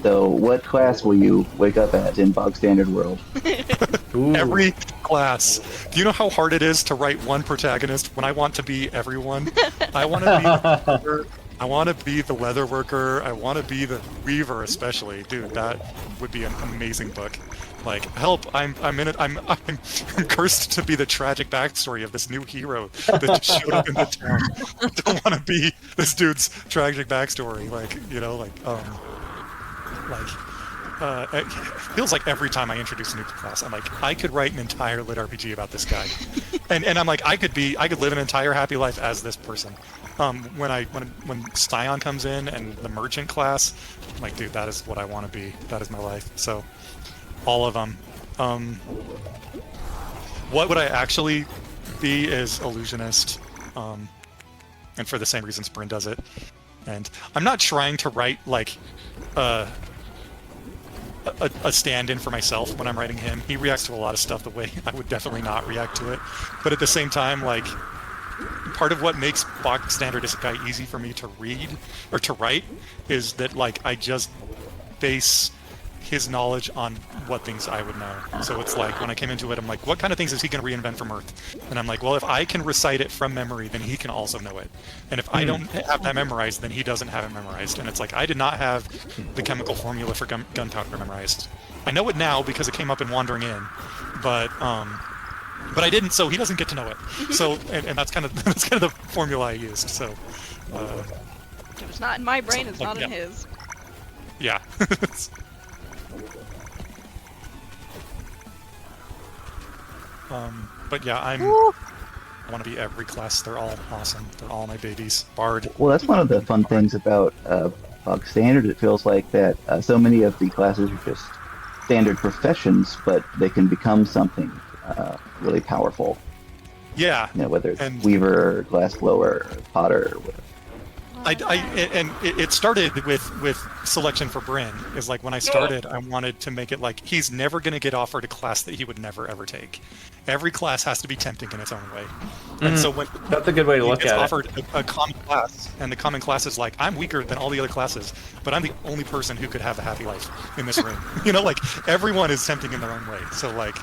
So, what class will you wake up as in Bog Standard World? Ooh. Every class. Do you know how hard it is to write one protagonist when I want to be everyone? I want to be the worker, I want to be the leather worker. I want to be the weaver, especially. Dude, that would be an amazing book. Like, help! I'm cursed to be the tragic backstory of this new hero that just showed up in the town. I don't want to be this dude's tragic backstory. It feels like every time I introduce a new class, I'm like, I could write an entire lit RPG about this guy, and I'm like, I could live an entire happy life as this person. When Scion comes in and the merchant class, I'm like, dude, that is what I want to be. That is my life. So, all of them. What would I actually be is illusionist, and for the same reasons Bryn does it. And I'm not trying to write like a stand-in for myself when I'm writing him. He reacts to a lot of stuff the way I would definitely not react to it. But at the same time, like, part of what makes Bog Standard Isekai easy for me to read or to write is that like I just base his knowledge on what things I would know. So it's like when I came into it, I'm like, what kind of things is he going to reinvent from Earth? And I'm like, well, if I can recite it from memory, then he can also know it. And if I don't have that memorized, then he doesn't have it memorized. And it's like, I did not have the chemical formula for gunpowder memorized. I know it now because it came up in Wandering In, but I didn't, so he doesn't get to know it. So, and that's kind of the formula I used. So, If it's not in my brain, it's not in his. yeah. But yeah, I want to be every class. They're all awesome. They're all my babies. Bard. Well, that's one of the fun things about Bog Standard. It feels like that so many of the classes are just standard professions, but they can become something really powerful. Yeah. Whether it's And- weaver, or glassblower, or potter, or whatever. It started with selection for Bryn. Is like when I started, I wanted to make it like he's never going to get offered a class that he would never ever take. Every class has to be tempting in its own way. And so when That's a good way to he look gets at it. offered a common class, and the common class is like, I'm weaker than all the other classes, but I'm the only person who could have a happy life in this room. Like everyone is tempting in their own way. So like,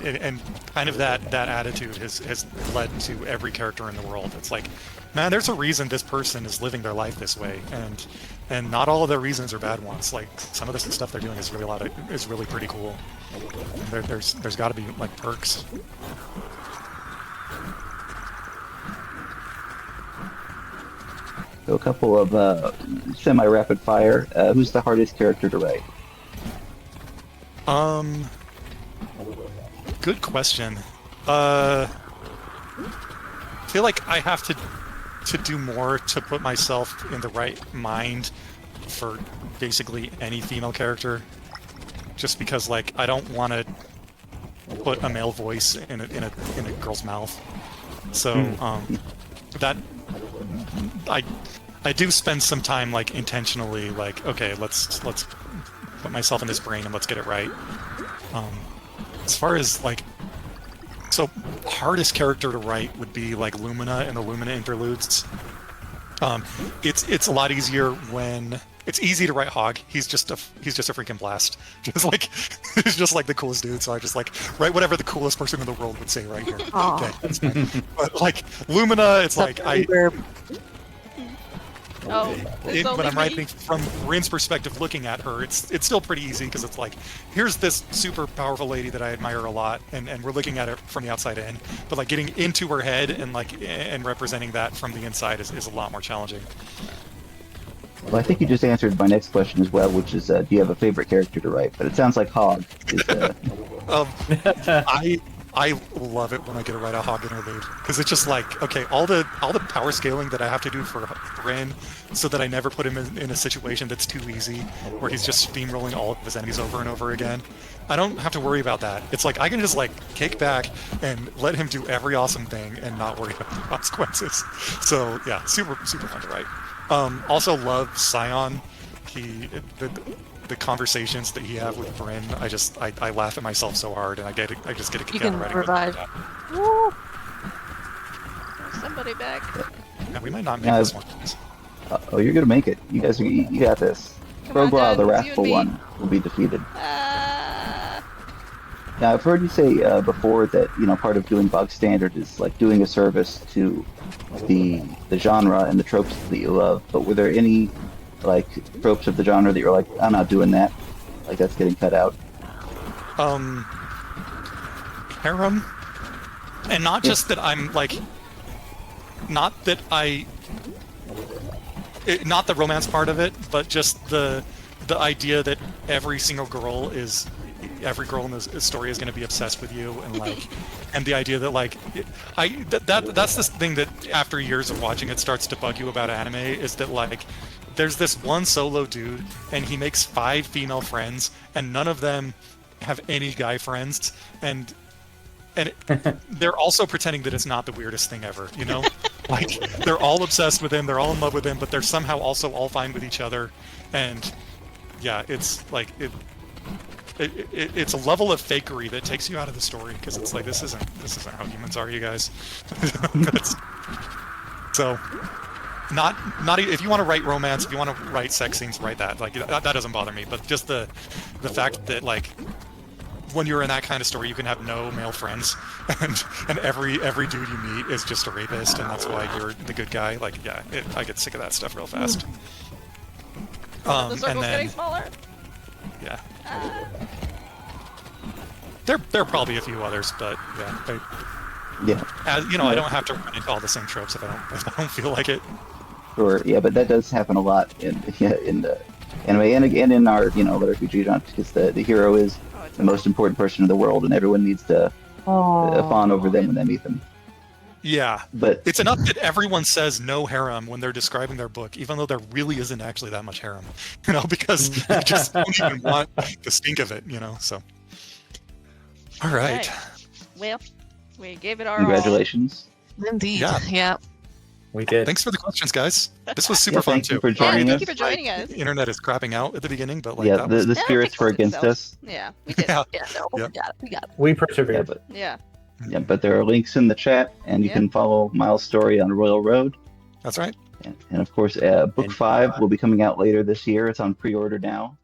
and kind of that attitude has led to every character in the world. It's like, man, there's a reason this person is living their life this way, and not all of their reasons are bad ones. Like some of the stuff they're doing is really pretty cool. There's got to be like perks. So a couple of semi-rapid fire. Who's the hardest character to write? Good question. I feel like I have to do more to put myself in the right mind for basically any female character, just because like I don't want to put a male voice in a girl's mouth. So that I do spend some time like intentionally like, okay, let's put myself in this brain and let's get it right. As far as like, so hardest character to write would be like Lumina and the Lumina interludes. It's a lot easier when it's easy to write Hog. He's just a freaking blast. Just like he's just like the coolest dude. So I just like write whatever the coolest person in the world would say right here. Aw. Okay, that's fine. But like Lumina, it's like Oh, it's when only I'm me? writing from Rin's perspective, looking at her, it's still pretty easy because it's like, here's this super powerful lady that I admire a lot, and we're looking at it from the outside in. But like getting into her head and representing that from the inside is a lot more challenging. Well, I think you just answered my next question as well, which is, do you have a favorite character to write? But it sounds like Hog is. I love it when I get to write a Hog interlude because it's just like, okay, all the power scaling that I have to do for Rin so that I never put him in a situation that's too easy where he's just steamrolling all of his enemies over and over again. I don't have to worry about that. It's like I can just like kick back and let him do every awesome thing and not worry about the consequences. So yeah, super fun to write. Also love Scion. The conversations that he have with Bryn, I laugh at myself so hard, and I just get a kick You out can of writing. revive. Woo. Somebody back. Yeah, we might not make this one. Oh, you're gonna make it. You guys, you got this. Come on, Frogwa, the Doug, it's you and Wrathful me. One, will be defeated. Ah. Now, I've heard you say before that part of doing Bog Standard is like doing a service to the genre and the tropes that you love. But were there any like tropes of the genre that you're like, I'm not doing that, like that's getting cut out? Harem, and not just that I'm like, not that not the romance part of it, but just the idea that every girl in this story is going to be obsessed with you, and like, and the idea that like, that's this thing that after years of watching it starts to bug you about anime, is that like, there's this one solo dude, and he makes 5 female friends, and none of them have any guy friends, and they're also pretending that it's not the weirdest thing ever, you know? Like, they're all obsessed with him, they're all in love with him, but they're somehow also all fine with each other, and yeah, it's like, it's a level of fakery that takes you out of the story, because it's like, this isn't how humans are, you guys. So... Not if you want to write romance, if you want to write sex scenes, write that. Like that doesn't bother me. But just the fact that like when you're in that kind of story, you can have no male friends, and every dude you meet is just a rapist, and that's why you're the good guy. Like yeah, I get sick of that stuff real fast. The circle's and then getting smaller. yeah, there are probably a few others, but yeah. Yeah. I don't have to run into all the same tropes if I don't feel like it. Sure. Yeah, but that does happen a lot in the anime and again in our RPG genre, because the hero is the most important person in the world, and everyone needs to fawn over them when they meet them. Yeah, But it's enough that everyone says no harem when they're describing their book, even though there really isn't actually that much harem, because they just don't even want the stink of it, so. All right. Well, we gave it our congratulations. Indeed. Yeah. Yeah. We did. Thanks for the questions, guys. This was super Yeah, fun thank too. you for all. joining Yeah, us. thank you for joining us. The internet is crapping out at the beginning, but like Yeah, that was the Yeah, spirits were fixed against itself. us. Yeah, we did. yeah. Yeah. No. Yep. Yeah. We got it. We Yeah, persevered. but Yeah. but there are links in the chat, and you Yeah. can follow Miles' story on Royal Road. That's right. And of course, book 5 will be coming out later this year. It's on pre-order now.